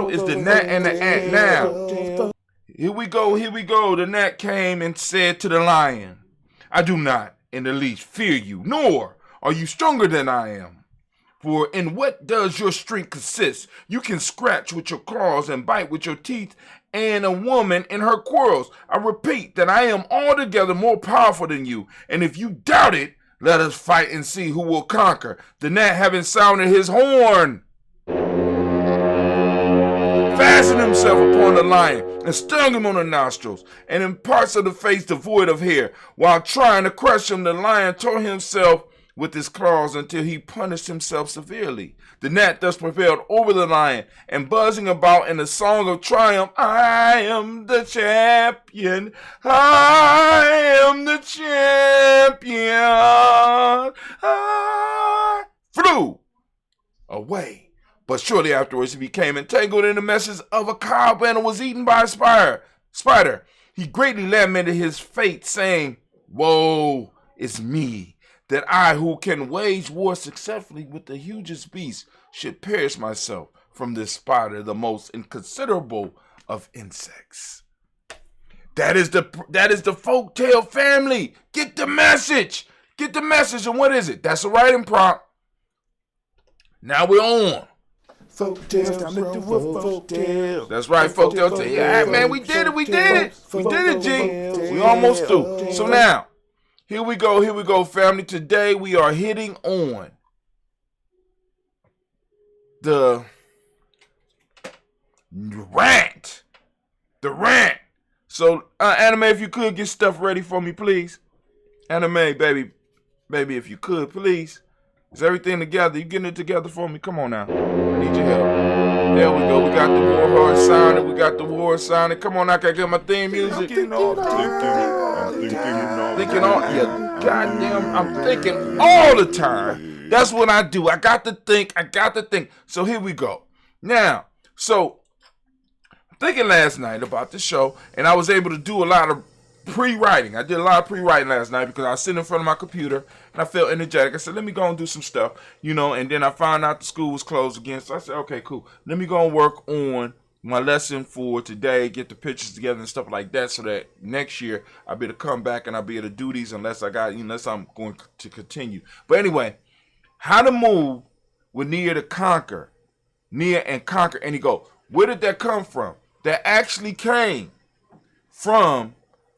is The Gnat and the Ant. Now, here we go. The gnat came and said to the lion, I do not in the least fear you, nor are you stronger than I am. For in what does your strength consist? You can scratch with your claws and bite with your teeth, and a woman in her quarrels. I repeat that I am altogether more powerful than you, and if you doubt it, let us fight and see who will conquer. The gnat, having sounded his horn, fastened himself upon the lion and stung him on the nostrils and in parts of the face devoid of hair. While trying to crush him, the lion tore himself with his claws until he punished himself severely. The gnat thus prevailed over the lion, and buzzing about in a song of triumph, I am the champion, flew away. But shortly afterwards he became entangled in the meshes of a cob and was eaten by a spider. He greatly lamented his fate, saying, Woe is me, that I, who can wage war successfully with the hugest beast, should perish myself from this spider, the most inconsiderable of insects. That is the folktale family. Get the message. Get the message. And what is it? That's a writing prompt. Now we're on. Folktales, time to do a folktale. That's right, folktale. Yeah, man, we did it. We did it. We did it, G. We almost through. So now, here we go, family. Today we are hitting on the rant. The rant. So, Anime, if you could get stuff ready for me, please. Anime, baby, if you could, please. Is everything together? You getting it together for me? Come on now. I need your help. There we go. We got the war horse sounding. Come on now, can I get my theme music? Thinking all. Yeah, goddamn, I'm thinking all the time. That's what I do. I got to think. So here we go. Now, so thinking last night about the show, and I was able to do a lot of pre-writing. I did a lot of pre-writing last night because I was sitting in front of my computer and I felt energetic. I said, let me go and do some stuff, and then I found out the school was closed again. So I said, okay, cool. Let me go and work on my lesson for today, get the pictures together and stuff like that so that next year I'll be able to come back and I'll be able to do these unless I'm going to continue. But anyway, how to move with Nia and conquer. And he go, where did that come from? That actually came from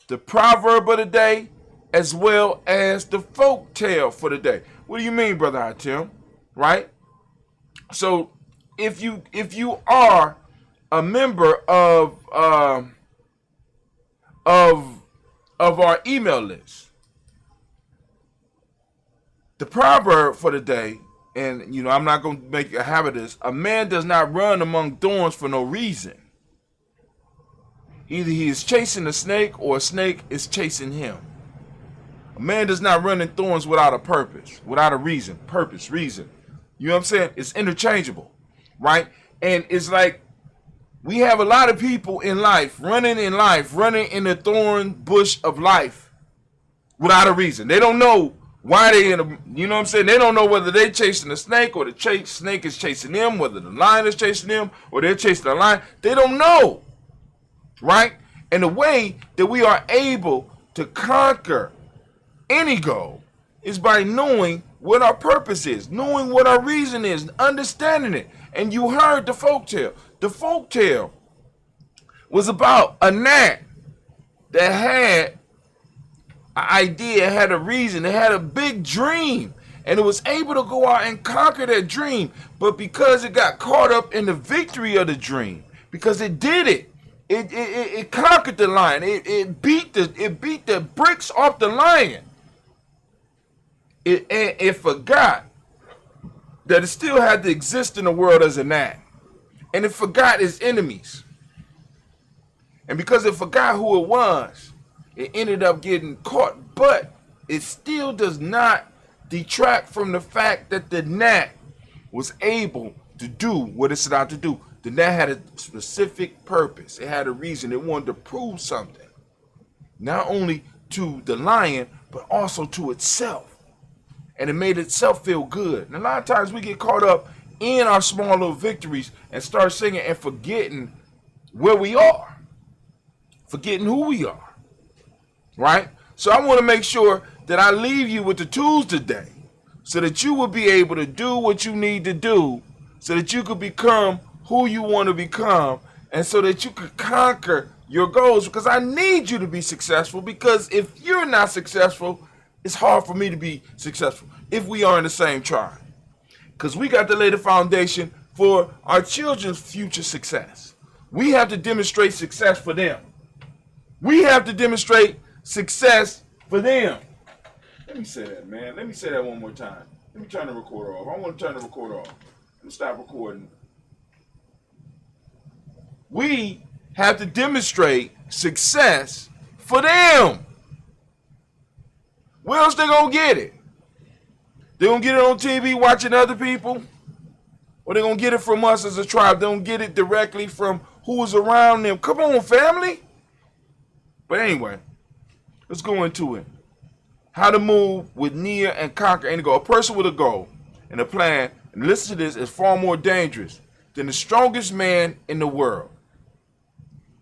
the proverb of the day as well as the folk tale for the day. What do you mean, Brother Hatim? Right? So if you are a member of our email list, the proverb for the day, and I'm not going to make a habit of this, a man does not run among thorns for no reason. Either he is chasing a snake or a snake is chasing him. A man does not run in thorns without a purpose, without a reason. Purpose, reason. You know what I'm saying? It's interchangeable, right? And it's like we have a lot of people in life, running in the thorn bush of life without a reason. They don't know why they in a, you know what I'm saying? They don't know whether they're chasing a snake or the snake is chasing them, whether the lion is chasing them or they're chasing the lion. They don't know. Right? And the way that we are able to conquer any goal is by knowing what our purpose is, knowing what our reason is, understanding it. And you heard the folktale. The folktale was about a gnat that had an idea, had a reason, it had a big dream, and it was able to go out and conquer that dream. But because it got caught up in the victory of the dream, because it did it, it conquered the lion. It beat the bricks off the lion. It forgot that it still had to exist in the world as a gnat. And it forgot its enemies. And because it forgot who it was, it ended up getting caught. But it still does not detract from the fact that the gnat was able to do what it set out to do. The gnat had a specific purpose. It had a reason. It wanted to prove something. Not only to the lion, but also to itself. And it made itself feel good. And a lot of times we get caught up in our small little victories and start singing and forgetting where we are. Forgetting who we are. Right? So I want to make sure that I leave you with the tools today so that you will be able to do what you need to do so that you could become who you want to become, and so that you could conquer your goals, because I need you to be successful, because if you're not successful, it's hard for me to be successful if we are in the same tribe, because we got to lay the foundation for our children's future success. We have to demonstrate success for them. We have to demonstrate success for them. Let me say that, man. Let me say that one more time. Let me turn the recorder off. I want to turn the recorder off. Let me stop recording. We have to demonstrate success for them. Where else they gonna get it? They gonna get it on TV watching other people? Or they gonna get it from us as a tribe? They don't get it directly from who is around them. Come on, family. But anyway, let's go into it. How to move with near and conquer any goal. A person with a goal and a plan, and listen to this, is far more dangerous than the strongest man in the world.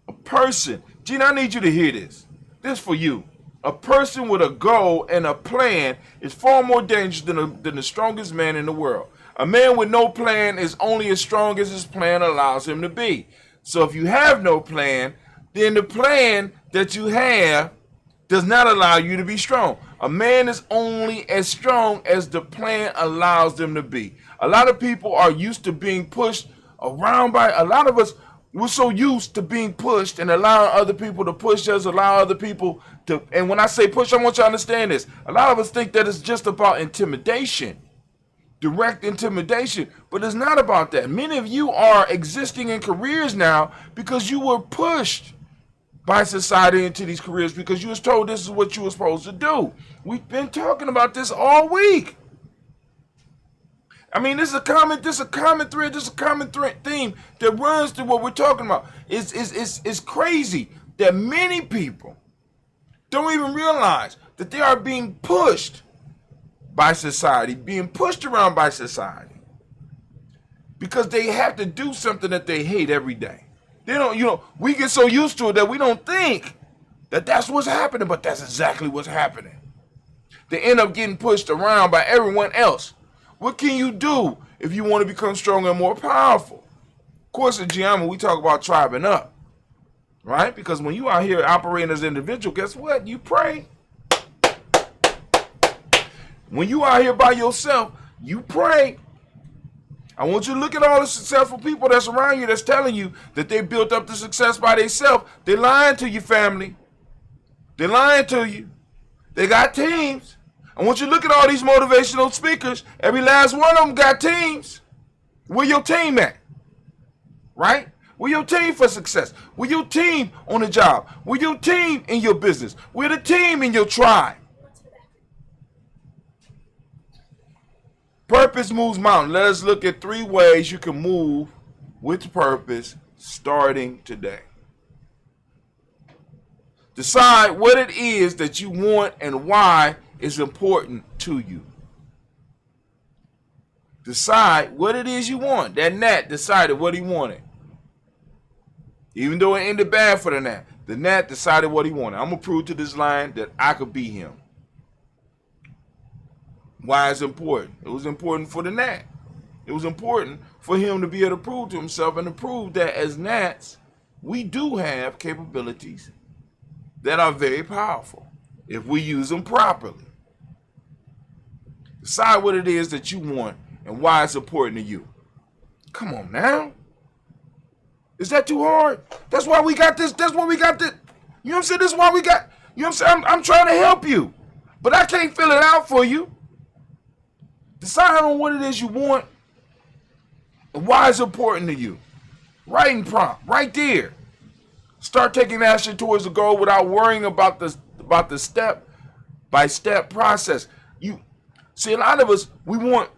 A person, Gina, I need you to hear this. This is for you. A person with a goal and a plan is far more dangerous than the strongest man in the world. A man with no plan is only as strong as his plan allows him to be. So if you have no plan, then the plan that you have does not allow you to be strong. A man is only as strong as the plan allows them to be. A lot of people are used to being pushed around by, a lot of us, we're so used to being pushed and allowing other people to push us, allow other people to, and when I say push, I want you to understand this. A lot of us think that it's just about intimidation, direct intimidation, but it's not about that. Many of you are existing in careers now because you were pushed by society into these careers because you was told this is what you were supposed to do. We've been talking about this all week. I mean, this is a common theme that runs through what we're talking about. It's crazy that many people don't even realize that they are being pushed by society, being pushed around by society, because they have to do something that they hate every day. They don't, we get so used to it that we don't think that that's what's happening, but that's exactly what's happening. They end up getting pushed around by everyone else. What can you do if you want to become stronger and more powerful? Of course, in Gye-Nyame, we talk about tribing up, right? Because when you out here operating as an individual, guess what? You pray. When you out here by yourself, you pray. I want you to look at all the successful people that's around you that's telling you that they built up the success by themselves. They're lying to you, family. They're lying to you. They got teams. I want you to look at all these motivational speakers. Every last one of them got teams. Where your team at? Right? Where your team for success? Where your team on the job? Where your team in your business? Where the team in your tribe? Purpose moves mountains. Let us look at 3 ways you can move with purpose starting today. Decide what it is that you want and why it's important to you. Decide what it is you want. That gnat decided what he wanted. Even though it ended bad for the gnat decided what he wanted. I'm going to prove to this lion that I could be him. Why it's important? It was important for the gnat. It was important for him to be able to prove to himself and to prove that as gnats, we do have capabilities that are very powerful if we use them properly. Decide what it is that you want and why it's important to you. Come on now. Is that too hard? That's why we got this. That's why we got this. You know what I'm saying? This is why we got, you know what I'm saying? I'm trying to help you, but I can't fill it out for you. Decide on what it is you want and why it's important to you. Writing prompt, right there. Start taking action towards the goal without worrying about the step-by-step process. You see, a lot of us, we want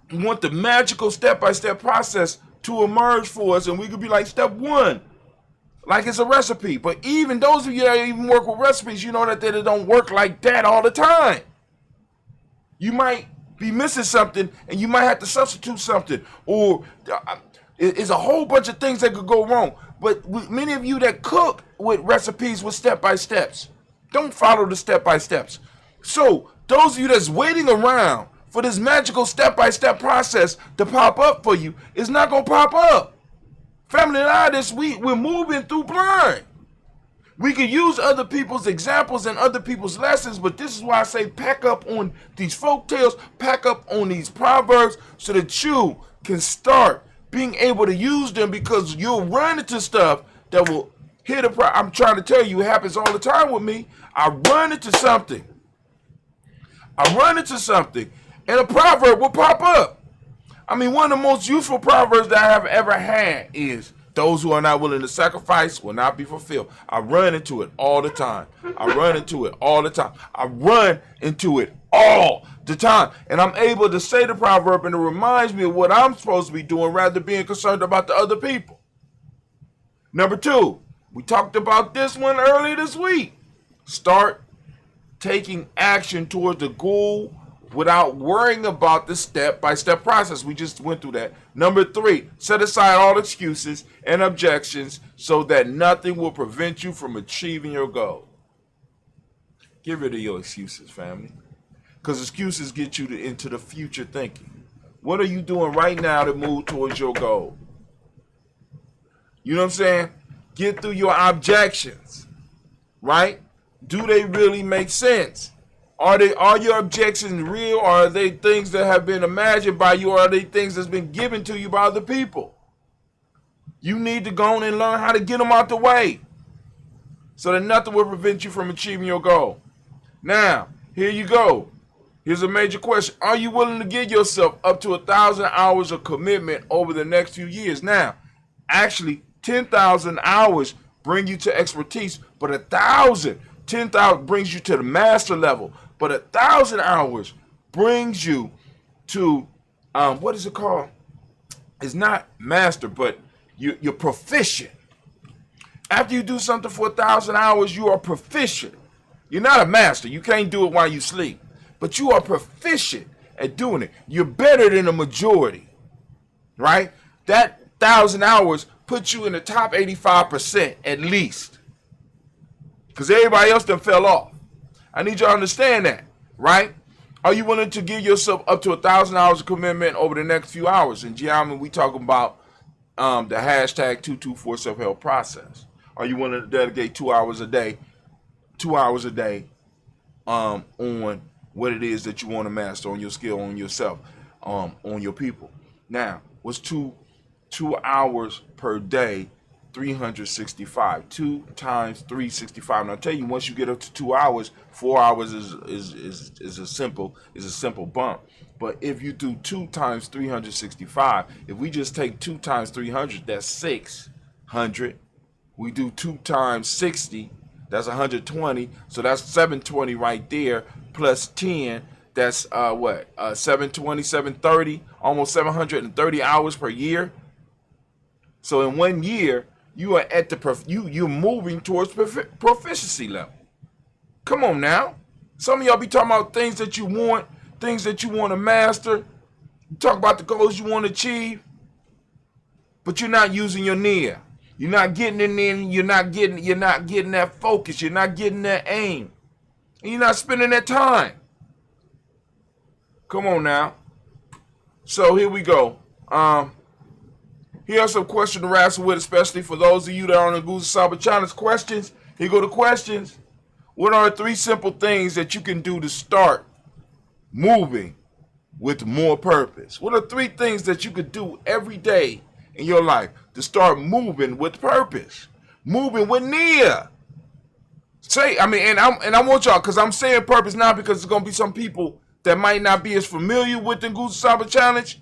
the magical step-by-step process to emerge for us, and we could be like step 1, like it's a recipe. But even those of you that even work with recipes, you know that they don't work like that all the time. You might be missing something, and you might have to substitute something, or it's a whole bunch of things that could go wrong. But many of you that cook with recipes with step-by-steps don't follow the step-by-steps. So those of you that's waiting around for this magical step-by-step process to pop up for you, it's not going to pop up. Family and I this week, we're moving through blind. We can use other people's examples and other people's lessons, but this is why I say pack up on these folk tales, pack up on these proverbs so that you can start being able to use them, because you'll run into stuff that will hit a I'm trying to tell you, it happens all the time with me. I run into something, and a proverb will pop up. I mean, one of the most useful proverbs that I have ever had is, those who are not willing to sacrifice will not be fulfilled. I run into it all the time. I run into it all the time. And I'm able to say the proverb, and it reminds me of what I'm supposed to be doing rather than being concerned about the other people. Number 2, we talked about this one earlier this week. Start taking action towards the goal without worrying about the step-by-step process. We just went through that. Number 3, set aside all excuses and objections so that nothing will prevent you from achieving your goal. Get rid of your excuses, family, because excuses get you into the future thinking. What are you doing right now to move towards your goal? You know what I'm saying? Get through your objections, right? Do they really make sense? Are your objections real, or are they things that have been imagined by you, or are they things that's been given to you by other people? You need to go on and learn how to get them out the way so that nothing will prevent you from achieving your goal. Now, here you go. Here's a major question. Are you willing to give yourself up to 1,000 hours of commitment over the next few years? Now, actually, 10,000 hours bring you to expertise, but 10,000 brings you to the master level. But 1,000 hours brings you to, what is it called? It's not master, but you're proficient. After you do something for 1,000 hours, you are proficient. You're not a master. You can't do it while you sleep. But you are proficient at doing it. You're better than the majority, right? That 1,000 hours puts you in the top 85% at least. Because everybody else done fell off. I need you to understand that, right? Are you willing to give yourself up to 1,000 hours of commitment over the next few hours? In Gye-Nyame, we talking about the hashtag 224 self-help process. Are you willing to dedicate 2 hours a day on what it is that you want to master, on your skill, on yourself, on your people? Now, what's 2 hours per day? 365. 2 times 365. And I'll tell you, once you get up to 2 hours, 4 hours is a simple bump. But if you do 2 times 365, if we just take 2 times 300, that's 600. We do 2 times 60, that's 120. So that's 720 right there, plus 10. That's 720, 730, almost 730 hours per year. So in 1 year, you are at you're moving towards proficiency level. Come on now. Some of y'all be talking about things that you want to master. You talk about the goals you want to achieve, but you're not using your nia. You're not getting in there. You're not getting that focus. You're not getting that aim, and you're not spending that time. Come on now. So here we go. Here are some questions to wrestle with, especially for those of you that are on the Gye-Nyame Challenge. Questions. Here go the questions. What are 3 simple things that you can do to start moving with more purpose? What are 3 things that you could do every day in your life to start moving with purpose? Moving with nia. And I want y'all, because I'm saying purpose now because there's going to be some people that might not be as familiar with the Gye-Nyame Challenge,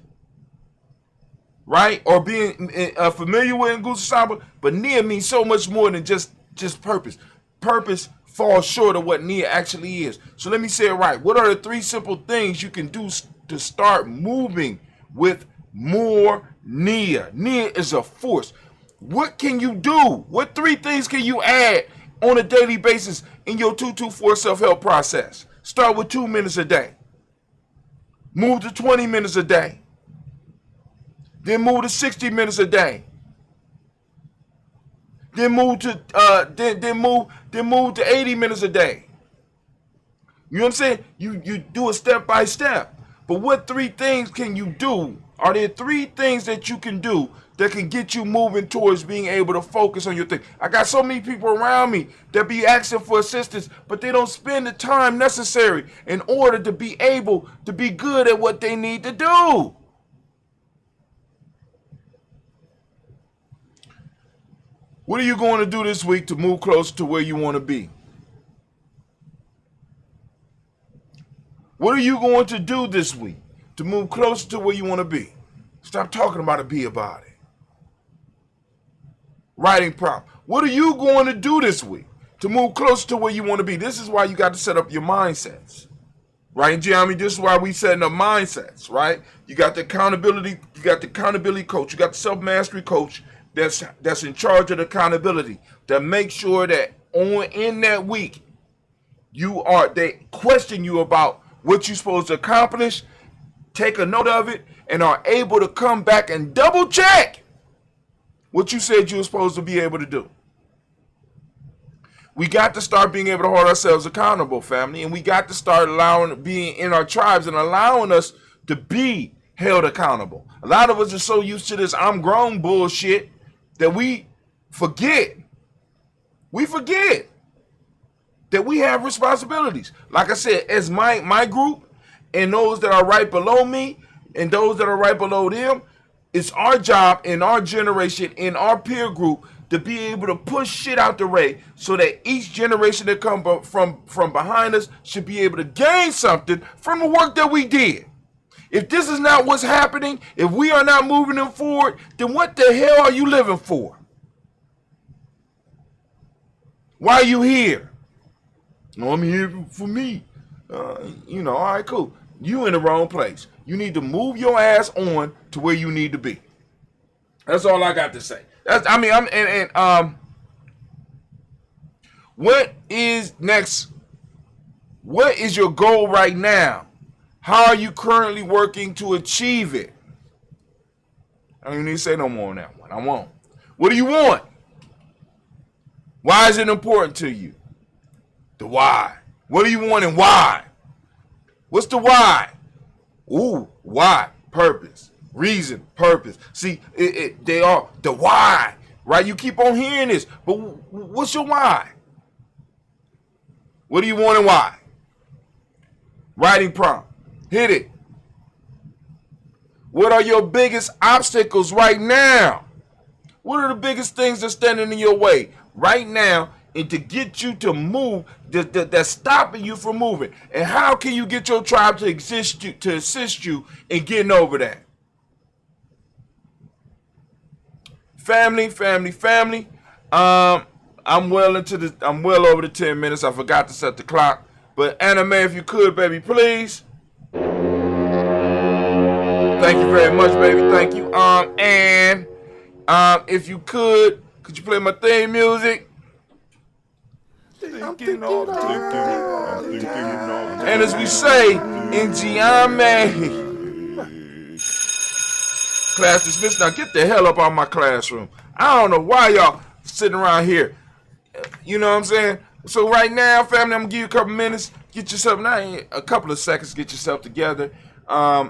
right? Or being familiar with Gye-Nyame, but nia means so much more than just purpose. Purpose falls short of what nia actually is. So let me say it right. What are the 3 simple things you can do to start moving with more nia? Nia is a force. What can you do? What 3 things can you add on a daily basis in your 224 self-help process? Start with 2 minutes a day. Move to 20 minutes a day. Then move to 60 minutes a day. Then move to then move to 80 minutes a day. You know what I'm saying? You do it step by step. But what 3 things can you do? Are there 3 things that you can do that can get you moving towards being able to focus on your thing? I got so many people around me that be asking for assistance, but they don't spend the time necessary in order to be able to be good at what they need to do. What are you going to do this week to move closer to where you want to be? What are you going to do this week to move closer to where you want to be? Stop talking about it, be about it. Writing prompt. What are you going to do this week to move closer to where you want to be? This is why you got to set up your mindsets. Right, Gye-Nyame? This is why we setting up mindsets, right? You got the accountability coach, you got the self-mastery coach that's in charge of the accountability, that makes sure that in that week they question you about what you're supposed to accomplish, take a note of it, and are able to come back and double check what you said you were supposed to be able to do. We got to start being able to hold ourselves accountable, family, and we got to start being in our tribes and allowing us to be held accountable. A lot of us are so used to this I'm grown bullshit that we forget. We forget that we have responsibilities. Like I said, as my group and those that are right below me and those that are right below them, it's our job in our generation, in our peer group, to be able to push shit out the way so that each generation that come from behind us should be able to gain something from the work that we did. If this is not what's happening, if we are not moving them forward, then what the hell are you living for? Why are you here? No, I'm here for me. All right, cool. You in the wrong place. You need to move your ass on to where you need to be. That's all I got to say. What is next? What is your goal right now? How are you currently working to achieve it? I don't even need to say no more on that one. I won't. What do you want? Why is it important to you? The why. What do you want and why? What's the why? Ooh, why? Purpose. Reason, purpose. See, they are the why, right? You keep on hearing this, but what's your why? What do you want and why? Writing prompt. Hit it. What are your biggest obstacles right now? What are the biggest things that's standing in your way right now and to get you to move, that's stopping you from moving? And how can you get your tribe to assist you in getting over that? Family. I'm well over the 10 minutes. I forgot to set the clock. But Anime, if you could, baby, please. Thank you very much, baby. Thank you. If you could you play my theme music? And as we say in Gye-Nyame, class dismissed. Now get the hell up out of my classroom. I don't know why y'all sitting around here. You know what I'm saying? So right now, family, I'm gonna give you a couple minutes. Get yourself, a couple of seconds, get yourself together. We're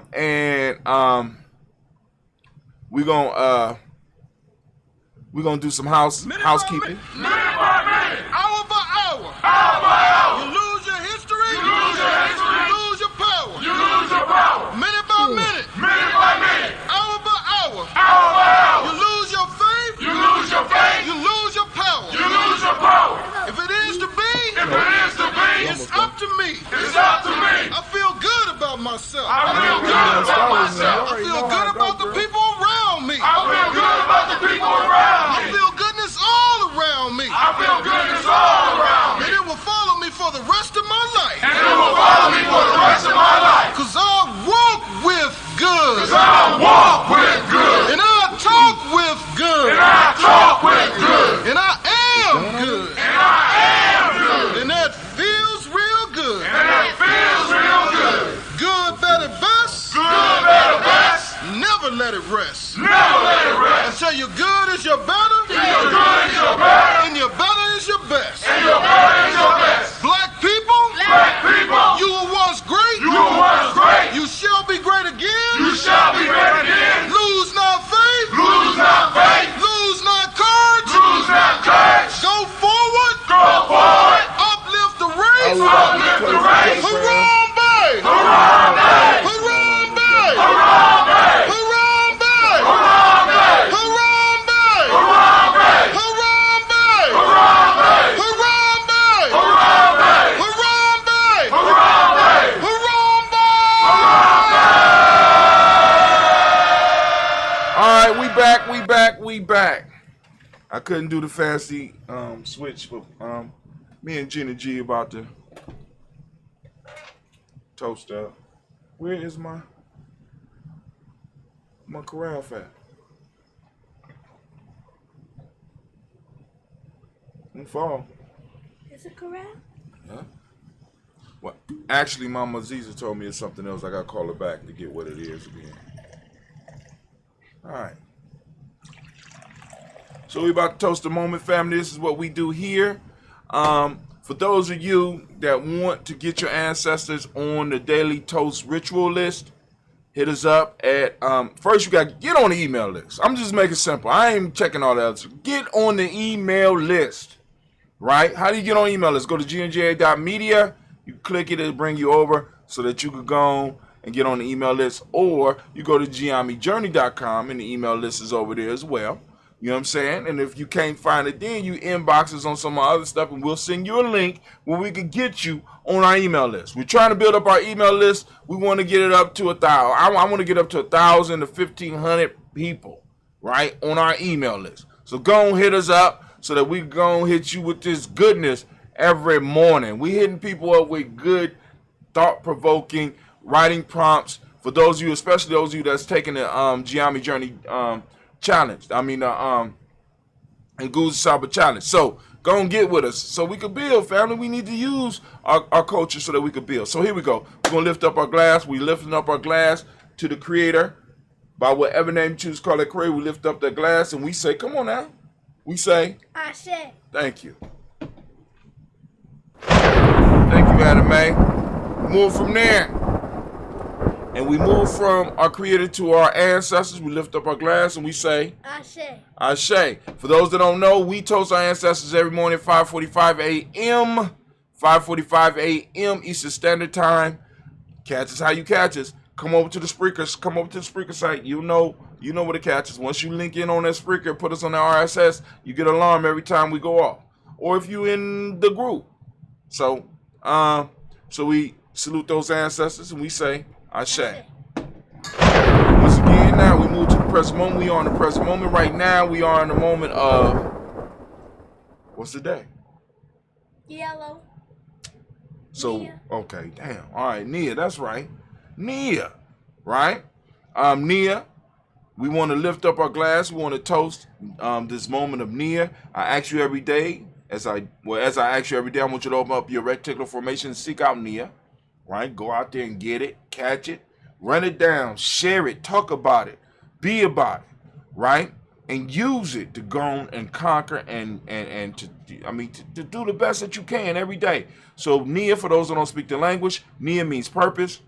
gonna do some housekeeping. Minute by minute, hour by hour, hour by hour. You lose your history, you lose your history, you lose your power, you lose your power. Minute by minute, minute by minute, hour by hour, hour by hour. You lose your faith, you lose your faith, you lose your power, you lose your power. If it is to be, it's up to me. It's up to me. I feel good about myself. I feel good about myself. I feel good about the people around me. I feel good about the people around me. I feel goodness all around me. I feel goodness all around me. And it will follow me for the rest of my life. And it will follow me for the rest of my life. Cause I walk with good. Cause I walk with good. And I talk with good. And I talk with good. And I am good. And I am good. And that feels real good. And that feels real good. Good, better, best. Good, better, best. Never let it rest. Never let it rest. Until your good is your better. Till your good is your better. And your better is your best. And your better is your best. Black people. Black people. You were once great. You were once great. You shall be great again. You shall be great again. Lose not faith. Lose not faith. Lose not courage. Lose not courage. Go forward. Go forward. Uplift the race. Uplift the race. Harambe. Harambe. Harambe. Harambe. Harambe. Harambe. Harambe. Harambe. Harambe. Harambe. Harambe. Harambe. Harambe. All right, we back. I couldn't do the fancy switch, but me and Gina G about to toast up. Where is my carafe at? In fall. Is it correct? Huh? Well, actually, Mama Aziza told me it's something else. I got to call her back to get what it is again. All right. So we about to toast a moment, family. This is what we do here. For those of you that want to get your ancestors on the daily toast ritual list, hit us up at, first you got to get on the email list. I'm just making it simple. I ain't checking all that else. Get on the email list, right? How do you get on email list? Go to GNJ.Media. You click it, it'll bring you over so that you could go on and get on the email list. Or you go to GNJMedia.support and the email list is over there as well. You know what I'm saying? And if you can't find it, then you inbox us on some other stuff, and we'll send you a link where we can get you on our email list. We're trying to build up our email list. We want to get it up to 1,000. I want to get up to 1,000 to 1,500 people, right, on our email list. So go and hit us up so that we can go and hit you with this goodness every morning. We hitting people up with good, thought-provoking writing prompts for those of you, especially those of you that's taking the Gye-Nyame Journey challenge. And Goose Saba challenge. So go and get with us so we can build, family. We need to use our culture so that we can build. So here we go. We're going to lift up our glass. We're lifting up our glass to the Creator. By whatever name you choose to call it Creator, we lift up that glass and we say, come on now. We say, Ashe. thank you. Thank you, Anime. Move from there. And we move from our Creator to our ancestors. We lift up our glass and we say, Ashe. Ashe. For those that don't know, we toast our ancestors every morning at 5:45 a.m. 5:45 a.m. Eastern Standard Time. Catch us how you catch us. Come over to the Spreaker. Come over to the Spreaker site. You know where to catch us. Once you link in on that Spreaker, put us on the RSS, you get an alarm every time we go off. Or if you in the group. So we salute those ancestors and we say, Ashe. Once again, now we move to the present moment. We are in the present moment. Right now, we are in the moment of, what's the day? Yellow. So, Nia. okay, damn. All right, Nia, that's right. Nia, right? Nia, we want to lift up our glass. We want to toast this moment of Nia. I ask you every day, as I ask you every day, I want you to open up your reticular formation and seek out Nia. Right? Go out there and get it, catch it, run it down, share it, talk about it, be about it, right? And use it to go and conquer and to do the best that you can every day. So Nia, for those that don't speak the language, Nia means purpose.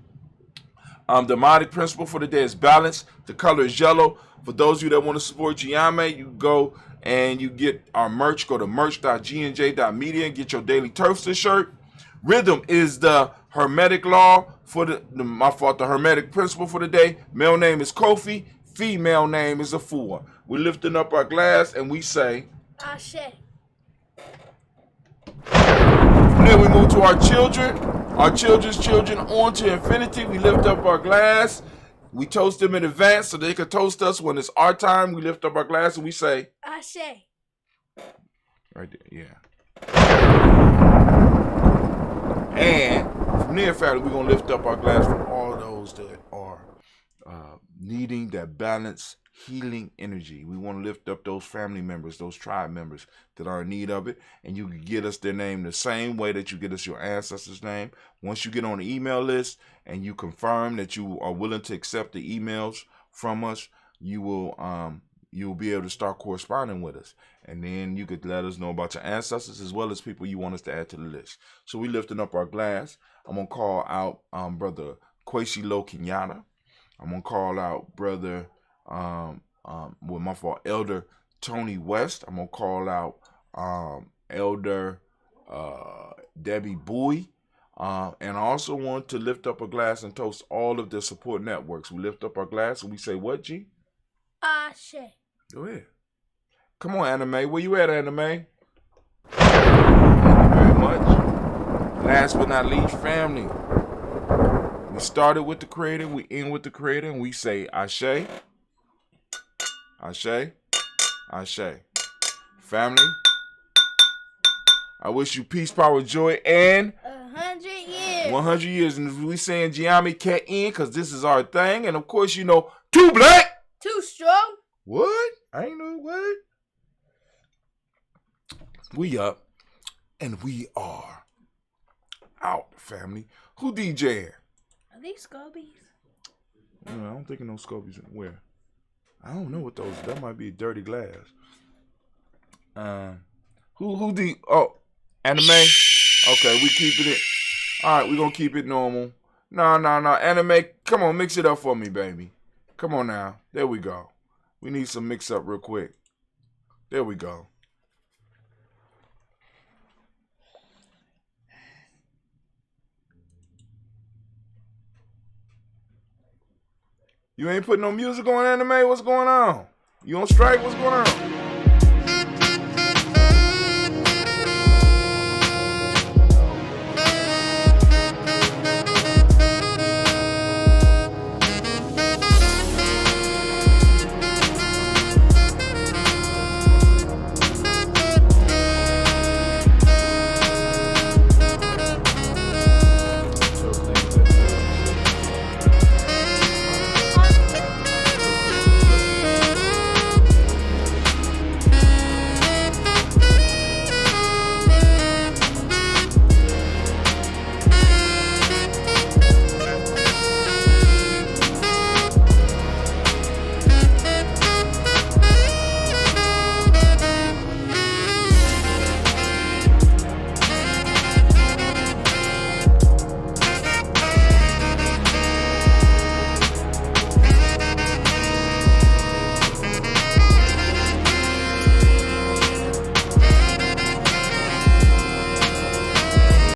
The Modic principle for the day is balance. The color is yellow. For those of you that want to support Gye-Nyame, you go and you get our merch. Go to merch.gnj.media and get your daily toaster shirt. Rhythm is the hermetic law for the hermetic principle for the day. Male name is Kofi. Female name is Afua. We're lifting up our glass and we say, Ashe. From there we move to our children. Our children's children on to infinity. We lift up our glass. We toast them in advance so they can toast us when it's our time. We lift up our glass and we say, Ashe. right there, yeah. And from there, family, we're going to lift up our glass for all those that are needing that balance, healing energy. We want to lift up those family members, those tribe members that are in need of it. And you can get us their name the same way that you get us your ancestors' name. Once you get on the email list and you confirm that you are willing to accept the emails from us, you'll be able to start corresponding with us. And then you could let us know about your ancestors as well as people you want us to add to the list. So we lifting up our glass. I'm going to call out Brother Kwesi Lo Kenyatta. I'm going to call out Brother, Elder Tony West. I'm going to call out Elder Debbie Bowie. And I also want to lift up a glass and toast all of the support networks. We lift up our glass and we say, what, G? Ashe. Go ahead. Come on, Anime. Where you at, Anime? Thank you very much. Last but not least, family. We started with the Creator, we end with the Creator, and we say Ashe, Ashe, Ashe. Family, I wish you peace, power, joy, and 100 years. 100 years. And we saying Gye-Nyame can't end because this is our thing. And of course, you know, too black. Too strong. What? I ain't know what. We up, and we are out, family. Who DJing? Are these Scobies? I don't think of no Scobies where. I don't know what those. That might be dirty glass. Anime? Okay, we keeping it. All right, we gonna keep it normal. No. Anime, come on, mix it up for me, baby. Come on now. There we go. We need some mix up real quick. There we go. You ain't putting no music on, Anime? What's going on? You on strike? What's going on?